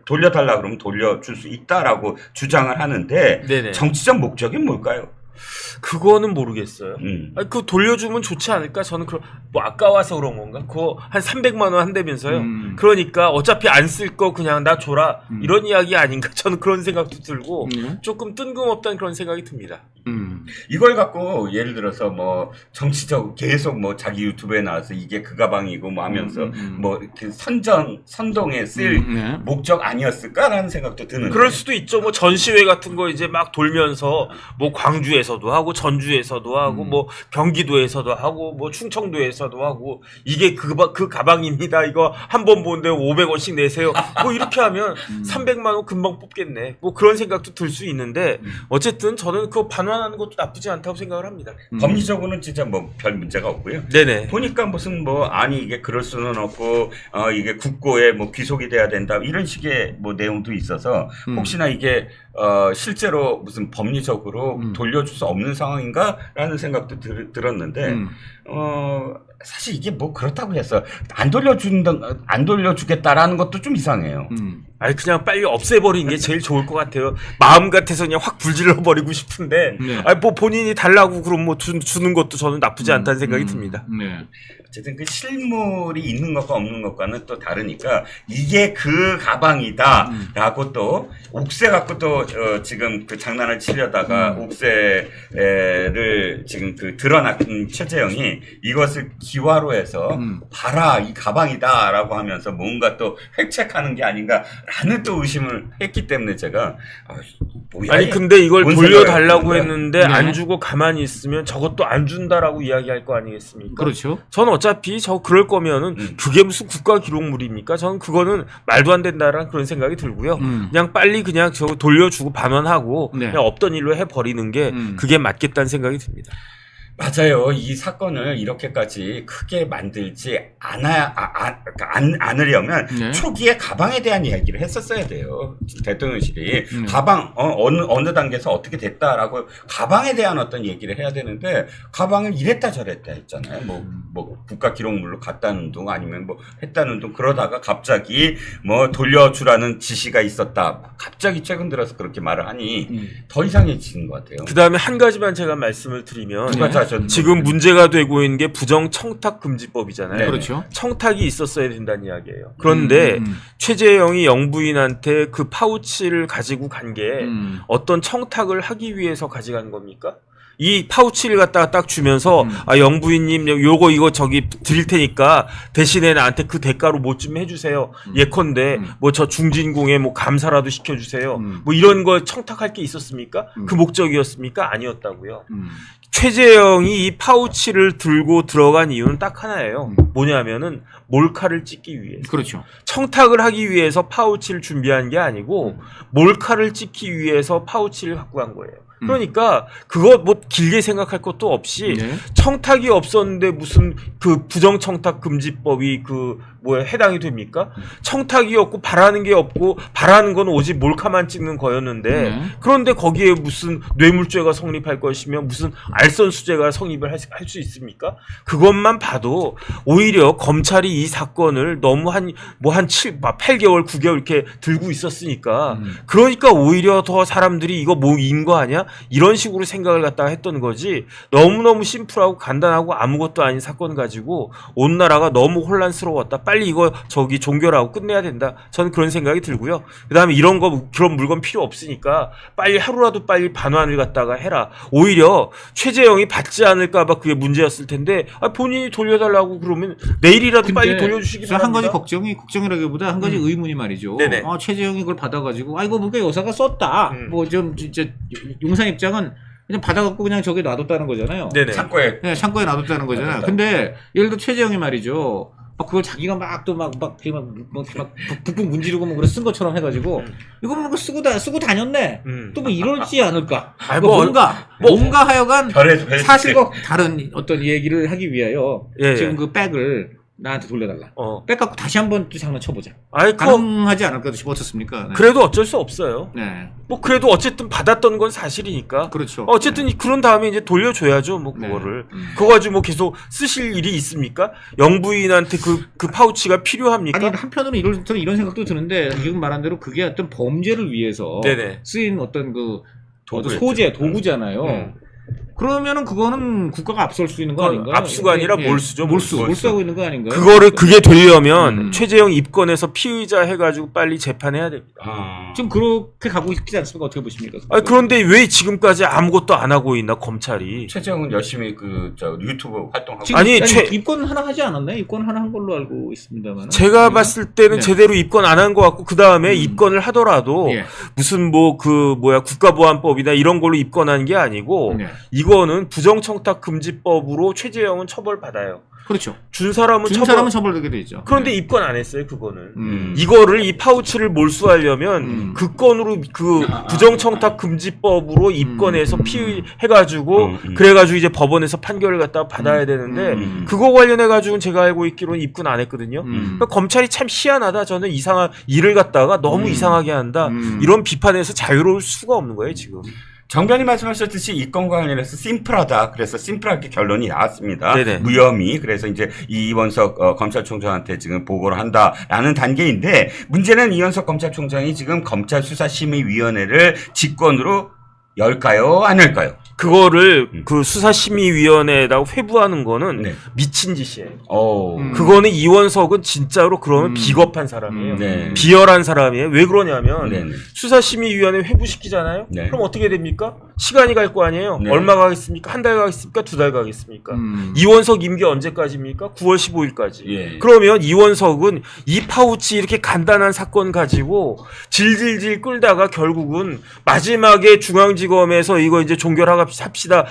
돌려달라 그러면 돌려줄 수 있다라고 주장을 하는데 정치적 목적이 뭘까요? 그거는 모르겠어요. 그거 돌려주면 좋지 않을까? 저는 뭐 아까워서 그런 건가? 그거 한 300만 원 한다면서요. 그러니까 어차피 안 쓸 거 그냥 나 줘라. 이런 이야기 아닌가? 저는 그런 생각도 들고 조금 뜬금없다는 그런 생각이 듭니다. 이걸 갖고 예를 들어서 뭐 정치적 계속 뭐 자기 유튜브에 나와서 이게 그 가방이고 뭐 하면서 뭐 이렇게 선동에 쓸 목적 아니었을까라는 생각도 드는데. 그럴 수도 있죠. 뭐 전시회 같은 거 이제 막 돌면서 뭐 광주에서도 하고 전주에서도 하고 뭐 경기도에서도 하고 뭐 충청도에서도 하고 이게 그 가방입니다. 이거 한 번 보는데 500원씩 내세요. 뭐 이렇게 하면 300만 원 금방 뽑겠네. 뭐 그런 생각도 들 수 있는데 어쨌든 저는 그거 반환하는 것도 나쁘지 않다고 생각을 합니다. 법리적으로는 진짜 뭐 별 문제가 없고요. 보니까 무슨 이게 그럴 수는 없고 이게 국고에 뭐 귀속이 돼야 된다 이런 식의 뭐 내용도 있어서 혹시나 이게 실제로 무슨 법리적으로 돌려줄 수 없는 상황인가라는 생각도 들었는데 사실 이게 뭐 그렇다고 해서 안 돌려주겠다라는 것도 좀 이상해요. 아니 그냥 빨리 없애버리는 게 제일 좋을 것 같아요. 마음 같아서 그냥 확 불질러 버리고 싶은데, 네. 아니 뭐 본인이 달라고 그럼 뭐 주는 것도 저는 나쁘지 않다는 생각이 듭니다. 네. 어쨌든 그 실물이 있는 것과 없는 것과는 또 다르니까 이게 그 가방이다라고 또 옥새 갖고 또 지금 그 장난을 치려다가 옥새를 지금 그 드러난 최재형이 이것을 기화로 해서 봐라 이 가방이다라고 하면서 뭔가 또 획책하는 게 아닌가라는 또 의심을 했기 때문에 제가 뭐야, 아니 근데 이걸 돌려달라고 생각을 했는데 네. 안 주고 가만히 있으면 저것도 안 준다라고 이야기할 거 아니겠습니까? 그렇죠. 저는 어차피 저 그럴 거면은 그게 무슨 국가 기록물입니까? 저는 그거는 말도 안 된다라는 그런 생각이 들고요. 그냥 빨리 그냥 저거 돌려주고 반환하고 네. 그냥 없던 일로 해버리는 게 그게 맞겠다는 생각이 듭니다. 맞아요. 이 사건을 이렇게까지 크게 만들지 않으려면 네. 초기에 가방에 대한 이야기를 했었어야 돼요. 대통령실이 가방 어느 단계에서 어떻게 됐다라고 가방에 대한 어떤 얘기를 해야 되는데 가방을 이랬다 저랬다 했잖아요. 뭐 국가 기록물로 갖다는 둥 아니면 뭐 했다는 둥 그러다가 갑자기 뭐 돌려주라는 지시가 있었다. 갑자기 최근 들어서 그렇게 말을 하니 더 이상해지는 것 같아요. 그 다음에 한 가지만 제가 말씀을 드리면 누가 지금 문제가 되고 있는 게 부정 청탁 금지법이잖아요. 네. 그렇죠. 청탁이 있었어야 된다는 이야기예요. 그런데 최재형이 영부인한테 그 파우치를 가지고 간 게 어떤 청탁을 하기 위해서 가져간 겁니까? 이 파우치를 갖다가 딱 주면서 아 영부인님 요거 이거 저기 드릴 테니까 대신에 나한테 그 대가로 뭐 좀 해주세요. 예컨대 뭐 저 중진궁에 뭐 감사라도 시켜주세요. 뭐 이런 거 청탁할 게 있었습니까? 그 목적이었습니까? 아니었다고요. 최재형이 이 파우치를 들고 들어간 이유는 딱 하나예요. 뭐냐면은 몰카를 찍기 위해서. 그렇죠. 청탁을 하기 위해서 파우치를 준비한 게 아니고 몰카를 찍기 위해서 파우치를 갖고 간 거예요. 그러니까 그거 뭐 길게 생각할 것도 없이 네. 청탁이 없었는데 무슨 그 부정청탁 금지법이 그 뭐에 해당이 됩니까? 청탁이 없고 바라는 게 없고 바라는 건 오직 몰카만 찍는 거였는데 그런데 거기에 무슨 뇌물죄가 성립할 것이며 무슨 알선수재가 성립을 할 수 있습니까? 그것만 봐도 오히려 검찰이 이 사건을 너무 한 8개월 9개월 이렇게 들고 있었으니까 그러니까 오히려 더 사람들이 이거 뭐인 거 아니야? 이런 식으로 생각을 갖다가 했던 거지 너무너무 심플하고 간단하고 아무것도 아닌 사건 가지고 온 나라가 너무 혼란스러웠다. 빨리 이거 저기 종결하고 끝내야 된다. 저는 그런 생각이 들고요. 그다음에 그런 물건 필요 없으니까 빨리 하루라도 빨리 반환을 갖다가 해라. 오히려 최재형이 받지 않을까 봐 그게 문제였을 텐데 본인이 돌려달라고 그러면 내일이라도 빨리 돌려주시기 바랍니다. 한 가지 걱정이라기보다 한 가지 의문이 말이죠. 네네. 최재형이 그걸 받아가지고 이거 뭔가 여사가 썼다. 뭐 좀 진짜 용산 입장은 그냥 받아갖고 그냥 저기 놔뒀다는 거잖아요. 네네. 창고에 창고에 놔뒀다는 거잖아요. 근데 예를 들어 최재형이 말이죠. 그걸 자기가 북북 문지르고 뭐 그래 쓴 것처럼 해가지고 이거 뭐 쓰고 다녔네. 또 뭐 이러지 않을까? 뭔가 하여간 사실과 다른 어떤 얘기를 하기 위하여 지금 그 백을 나한테 돌려달라. 백 갖고 다시 한번 또 장난 쳐보자. 가능하지 않을까 싶었습니까? 네. 그래도 어쩔 수 없어요. 네. 뭐 그래도 어쨌든 받았던 건 사실이니까. 그렇죠. 어쨌든 그런 다음에 이제 돌려줘야죠. 뭐 그거를. 그거 가지고 뭐 계속 쓰실 일이 있습니까? 영부인한테 그 파우치가 필요합니까? 아니 한편으로는 저는 이런 생각도 드는데 지금 말한 대로 그게 어떤 범죄를 위해서 쓰인 어떤 그 도구잖아요. 그러면은 그거는 국가가 압수할 수 있는 거 아닌가요? 압수가 아니라 몰수죠. 몰수하고 있는 거 아닌가요? 그게 되려면 최재형 입건해서 피의자 해가지고 빨리 재판해야 됩니다. 지금 그렇게 가고 있지 않습니까? 어떻게 보십니까? 그런데 왜 지금까지 아무것도 안 하고 있나 검찰이? 최재형은 열심히 유튜브 활동하고 입건 하나 하지 않았나요? 입건 하나 한 걸로 알고 있습니다만. 제가 봤을 때는 제대로 입건 안 한 것 같고 그 다음에 입건을 하더라도 무슨 국가보안법이나 이런 걸로 입건한 게 아니고 이거는 부정청탁 금지법으로 최재형은 처벌받아요. 그렇죠. 준 사람은 처벌되게 되죠. 그런데 입건 안 했어요, 그거는. 이거를 이 파우치를 몰수하려면 그 건으로 그 부정청탁 금지법으로 입건해서 피해가지고 그래가지고 이제 법원에서 판결을 갖다가 받아야 되는데 그거 관련해가지고는 제가 알고 있기로는 입건 안 했거든요. 그러니까 검찰이 참 희한하다. 저는 이상한 일을 갖다가 너무 이상하게 한다. 이런 비판에서 자유로울 수가 없는 거예요, 지금. 정변이 말씀하셨듯이 이 건과 관련해서 심플하다. 그래서 심플하게 결론이 나왔습니다. 네네. 무혐의. 그래서 이제 이원석 검찰총장한테 지금 보고를 한다라는 단계인데 문제는 이원석 검찰총장이 지금 검찰수사심의위원회를 직권으로 열까요? 안 열까요? 그거를 그 수사심의위원회에다가 회부하는 거는 네. 미친 짓이에요. 그거는 이원석은 진짜로 그러면 비겁한 사람이에요. 네. 비열한 사람이에요. 왜 그러냐면 네. 수사심의위원회 회부시키잖아요. 네. 그럼 어떻게 됩니까? 시간이 갈 거 아니에요. 네. 얼마 가겠습니까? 한 달 가겠습니까? 2달 가겠습니까? 이원석 임기 언제까지입니까? 9월 15일까지. 예. 그러면 이원석은 이 파우치 이렇게 간단한 사건 가지고 질질질 끌다가 결국은 마지막에 중앙지검에서 이거 이제 종결합시다.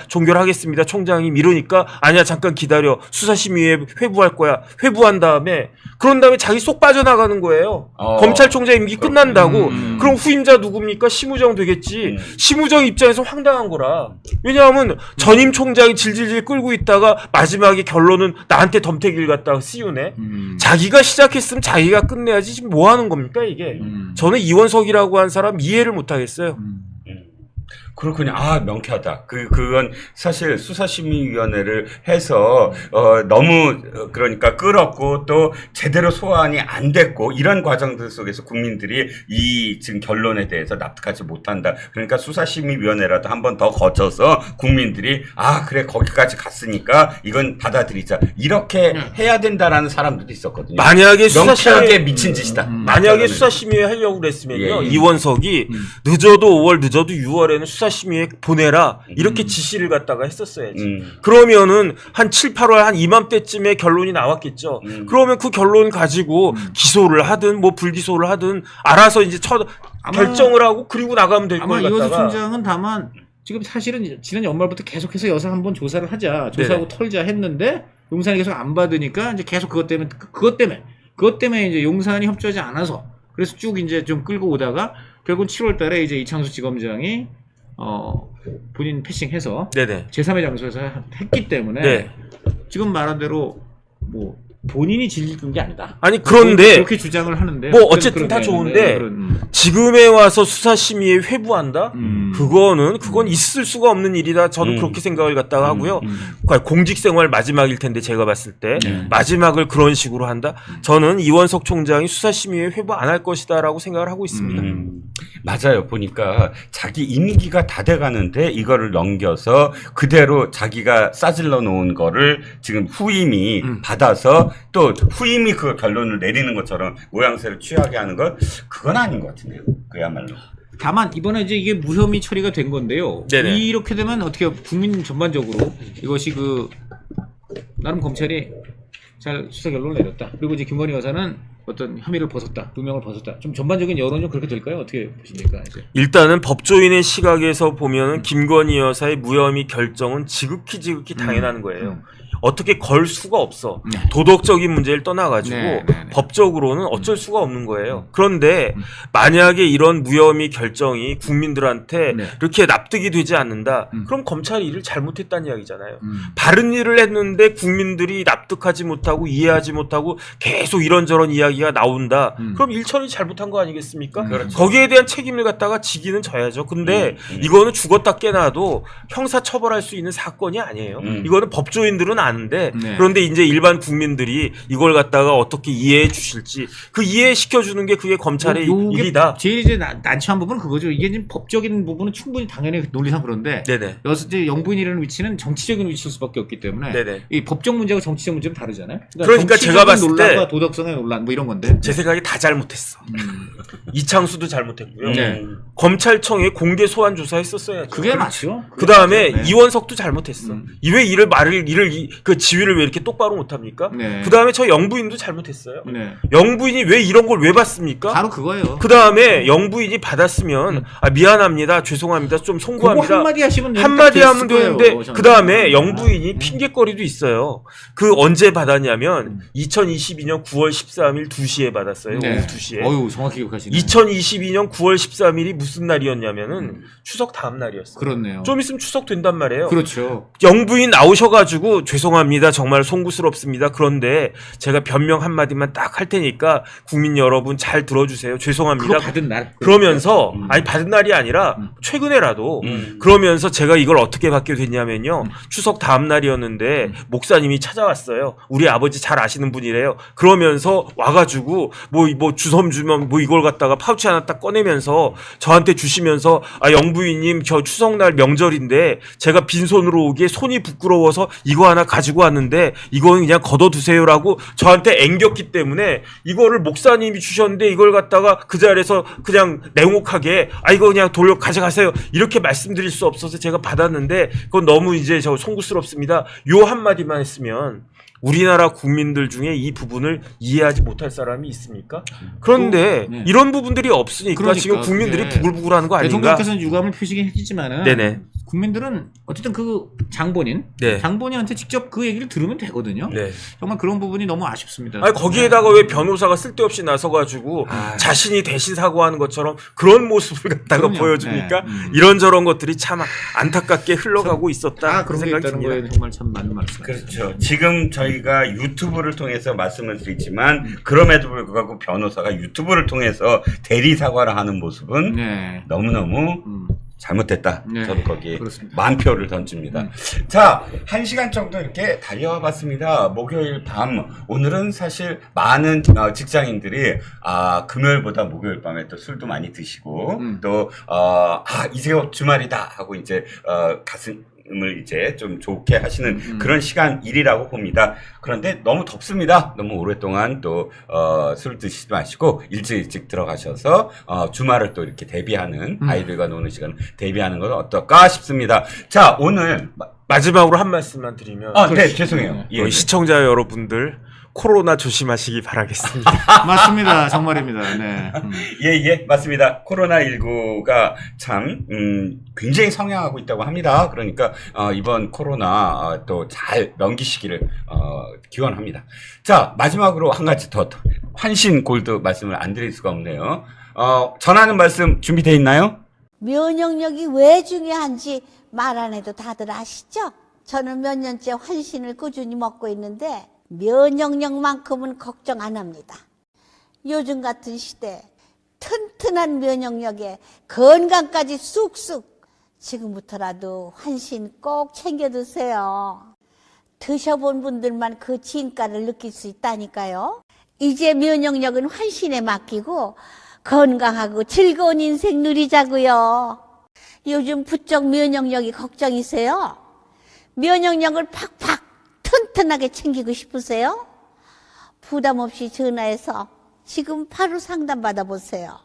종결하겠습니다. 총장이 미루니까 아니야 잠깐 기다려. 수사심의회 회부할 거야. 회부한 다음에 그런 다음에 자기 쏙 빠져나가는 거예요. 검찰총장 임기 끝난다고. 그럼 후임자 누굽니까? 심우정 되겠지. 심우정 입장에서 황당한 거라. 왜냐하면 전임 총장이 질질질 끌고 있다가 마지막에 결론은 나한테 덤태기를 갖다가 씌우네. 자기가 시작했으면 자기가 끝내야지. 지금 뭐 하는 겁니까 이게. 저는 이원석이라고 한 사람 이해를 못 하겠어요. 그렇군요. 아, 명쾌하다. 그건 사실 수사심의위원회를 해서, 너무, 그러니까 끌었고 또 제대로 소환이 안 됐고, 이런 과정들 속에서 국민들이 이 지금 결론에 대해서 납득하지 못한다. 그러니까 수사심의위원회라도 한 번 더 거쳐서 국민들이, 아, 그래, 거기까지 갔으니까 이건 받아들이자. 이렇게 해야 된다라는 사람들도 있었거든요. 만약에 명쾌하게 미친 짓이다. 만약에 수사심의회 하려고 그랬으면요. 예. 이원석이 늦어도 5월, 늦어도 6월에는 수사심의회 보내라. 이렇게 지시를 갖다가 했었어야지. 그러면은 한 7, 8월 한 이맘때쯤에 결론이 나왔겠죠. 그러면 그 결론 가지고 기소를 하든 뭐 불기소를 하든 알아서 이제 결정을 하고 그리고 나가면 될 걸 아마 갖다가. 이원석 총장은 다만 지금 사실은 지난 연말부터 계속해서 여사 한번 조사를 하자. 조사하고 털자 했는데 용산이 계속 안 받으니까 이제 계속 그것 때문에 이제 용산이 협조하지 않아서 그래서 쭉 이제 좀 끌고 오다가 결국은 7월 달에 이제 이창수 지검장이 본인 패싱해서 네네. 제3의 장소에서 했기 때문에 네. 지금 말한 대로 뭐 본인이 질질 끈 게 아니다. 아니 그런데 그렇게 주장을 하는데 뭐 어쨌든 다 좋은데 지금에 와서 수사심의에 회부한다? 그건 있을 수가 없는 일이다. 저는 그렇게 생각을 갖다가 하고요. 공직생활 마지막일 텐데 제가 봤을 때 마지막을 그런 식으로 한다? 저는 이원석 총장이 수사심의에 회부 안 할 것이다라고 생각을 하고 있습니다. 맞아요. 보니까 자기 임기가 다 돼가는데 이거를 넘겨서 그대로 자기가 싸질러 놓은 거를 지금 후임이 받아서 또 후임이 그 결론을 내리는 것처럼 모양새를 취하게 하는 건 그건 아닌 것 같은데요. 그야말로. 다만 이번에 이제 이게 무혐의 처리가 된 건데요. 네네. 이렇게 되면 어떻게 국민 전반적으로 이것이 나름 검찰이 잘 수사 결론을 내렸다. 그리고 이제 김건희 여사는 어떤 혐의를 벗었다, 누명을 벗었다. 좀 전반적인 여론 좀 그렇게 될까요? 어떻게 보십니까? 이제. 일단은 법조인의 시각에서 보면은 김건희 여사의 무혐의 결정은 지극히 당연한 거예요. 어떻게 걸 수가 없어. 도덕적인 문제를 떠나가지고 법적으로는 어쩔 수가 없는 거예요. 그런데 만약에 이런 무혐의 결정이 국민들한테 이렇게 납득이 되지 않는다. 그럼 검찰이 일을 잘못했다는 이야기잖아요. 바른 일을 했는데 국민들이 납득하지 못하고 이해하지 못하고 계속 이런저런 이야기가 나온다. 그럼 일처리 잘못한 거 아니겠습니까? 그렇죠. 거기에 대한 책임을 갖다가 지기는 져야죠. 근데 이거는 죽었다 깨나도 형사 처벌할 수 있는 사건이 아니에요. 이거는 법조인들은 아는데 그런데 이제 일반 국민들이 이걸 갖다가 어떻게 이해해 주실지 그 이해시켜 주는 게 그게 검찰의 일이다. 제일 이제 난처한 부분은 그거죠. 이게 지금 법적인 부분은 충분히 당연히 논리상 그런데 네네. 여기서 이제 영부인이라는 위치는 정치적인 위치일 수밖에 없기 때문에 네네. 이 법적 문제와 정치적 문제는 다르잖아요. 그러니까 제가 봤을 때 논란과 도덕성의 논란 뭐 이런 건데 제 생각에 다 잘못했어. 이창수도 잘못했고요. 검찰청에 공개 소환 조사했었어야죠. 그게 맞죠. 그 다음에 이원석도 잘못했어. 왜 그 지위를 왜 이렇게 똑바로 못합니까? 그 다음에 저 영부인도 잘못했어요. 영부인이 왜 이런 걸 왜 받습니까? 바로 그거예요. 그 다음에 영부인이 받았으면 미안합니다, 죄송합니다, 좀 송구합니다. 한마디 하시면 한마디 하면 되는데 그 다음에 영부인이 핑계거리도 있어요. 그 언제 받았냐면 2022년 9월 13일 2시에 받았어요. 오후 2시에. 어유 정확히 기억하시네. 2022년 9월 13일이 무슨 추석 다음 날이었어요. 그렇네요. 좀 있으면 추석 된단 말이에요. 그렇죠. 영부인 나오셔가지고 죄송. 죄송합니다. 정말 송구스럽습니다. 그런데 제가 변명 한마디만 딱 할 테니까 국민 여러분 잘 들어주세요. 죄송합니다. 그거 받은 날. 그러면서 아니 받은 날이 아니라 최근에라도 그러면서 제가 이걸 어떻게 받게 됐냐면요. 추석 다음 날이었는데 목사님이 찾아왔어요. 우리 아버지 잘 아시는 분이래요. 그러면서 와가지고 뭐 주섬 주면 뭐 이걸 갖다가 파우치 하나 딱 꺼내면서 저한테 주시면서 아 영부인님 저 추석날 명절인데 제가 빈손으로 오기에 손이 부끄러워서 이거 하나 가지고 왔는데 이거는 그냥 걷어두세요라고 저한테 앵겼기 때문에 이거를 목사님이 주셨는데 이걸 갖다가 그 자리에서 그냥 냉혹하게 아 이거 그냥 돌려 가져가세요 이렇게 말씀드릴 수 없어서 제가 받았는데 그건 너무 이제 저 송구스럽습니다. 요 한마디만 했으면 우리나라 국민들 중에 이 부분을 이해하지 못할 사람이 있습니까? 그런데 네. 이런 부분들이 없으니까 그러니까, 지금 국민들이 부글부글하는 거 아닌가? 대통령께서는 유감을 표시긴 했지만은 네네. 국민들은 어쨌든 그 장본인, 네. 장본인한테 직접 그 얘기를 들으면 되거든요. 네. 정말 그런 부분이 너무 아쉽습니다. 아니 거기에다가 왜 변호사가 쓸데없이 나서가지고 자신이 대신 사과하는 것처럼 그런 모습을 갖다가 그럼요. 보여주니까 네. 이런저런 것들이 참 안타깝게 흘러가고 있었다. 그런 게 생각이 있다는 듭니다. 거에 정말 참 맞는 말씀. 그렇죠. 지금 저희가 유튜브를 통해서 말씀을 드리지만 그럼에도 불구하고 변호사가 유튜브를 통해서 대리 사과를 하는 모습은 네. 너무너무 잘못됐다. 네. 저는 거기에 그렇습니다. 만표를 던집니다. 자, 1시간 정도 이렇게 달려와 봤습니다. 목요일 밤. 오늘은 사실 많은 직장인들이 금요일보다 목요일 밤에 또 술도 많이 드시고 또 이제 주말이다 하고 이제 가슴을 이제 좀 좋게 하시는 그런 시간일이라고 봅니다. 그런데 너무 덥습니다. 너무 오랫동안 또 술 드시지 마시고 일찍 들어가셔서 주말을 또 이렇게 대비하는 아이들과 노는 시간 대비하는 건 어떨까 싶습니다. 자, 오늘 마지막으로 한 말씀만 드리면 네, 죄송해요. 예. 시청자 여러분들 코로나 조심하시기 바라겠습니다. 맞습니다. 정말입니다. 네. 예, 맞습니다. 코로나19가 참, 굉장히 성장하고 있다고 합니다. 그러니까, 이번 코로나, 또 잘 넘기시기를, 기원합니다. 자, 마지막으로 한 가지 더, 환신 골드 말씀을 안 드릴 수가 없네요. 전하는 말씀 준비되어 있나요? 면역력이 왜 중요한지 말 안 해도 다들 아시죠? 저는 몇 년째 환신을 꾸준히 먹고 있는데, 면역력만큼은 걱정 안 합니다. 요즘 같은 시대 튼튼한 면역력에 건강까지 쑥쑥 지금부터라도 환신 꼭 챙겨 드세요. 드셔본 분들만 그 진가를 느낄 수 있다니까요. 이제 면역력은 환신에 맡기고 건강하고 즐거운 인생 누리자고요. 요즘 부쩍 면역력이 걱정이세요? 면역력을 팍팍 튼튼하게 챙기고 싶으세요? 부담 없이 전화해서 지금 바로 상담 받아보세요.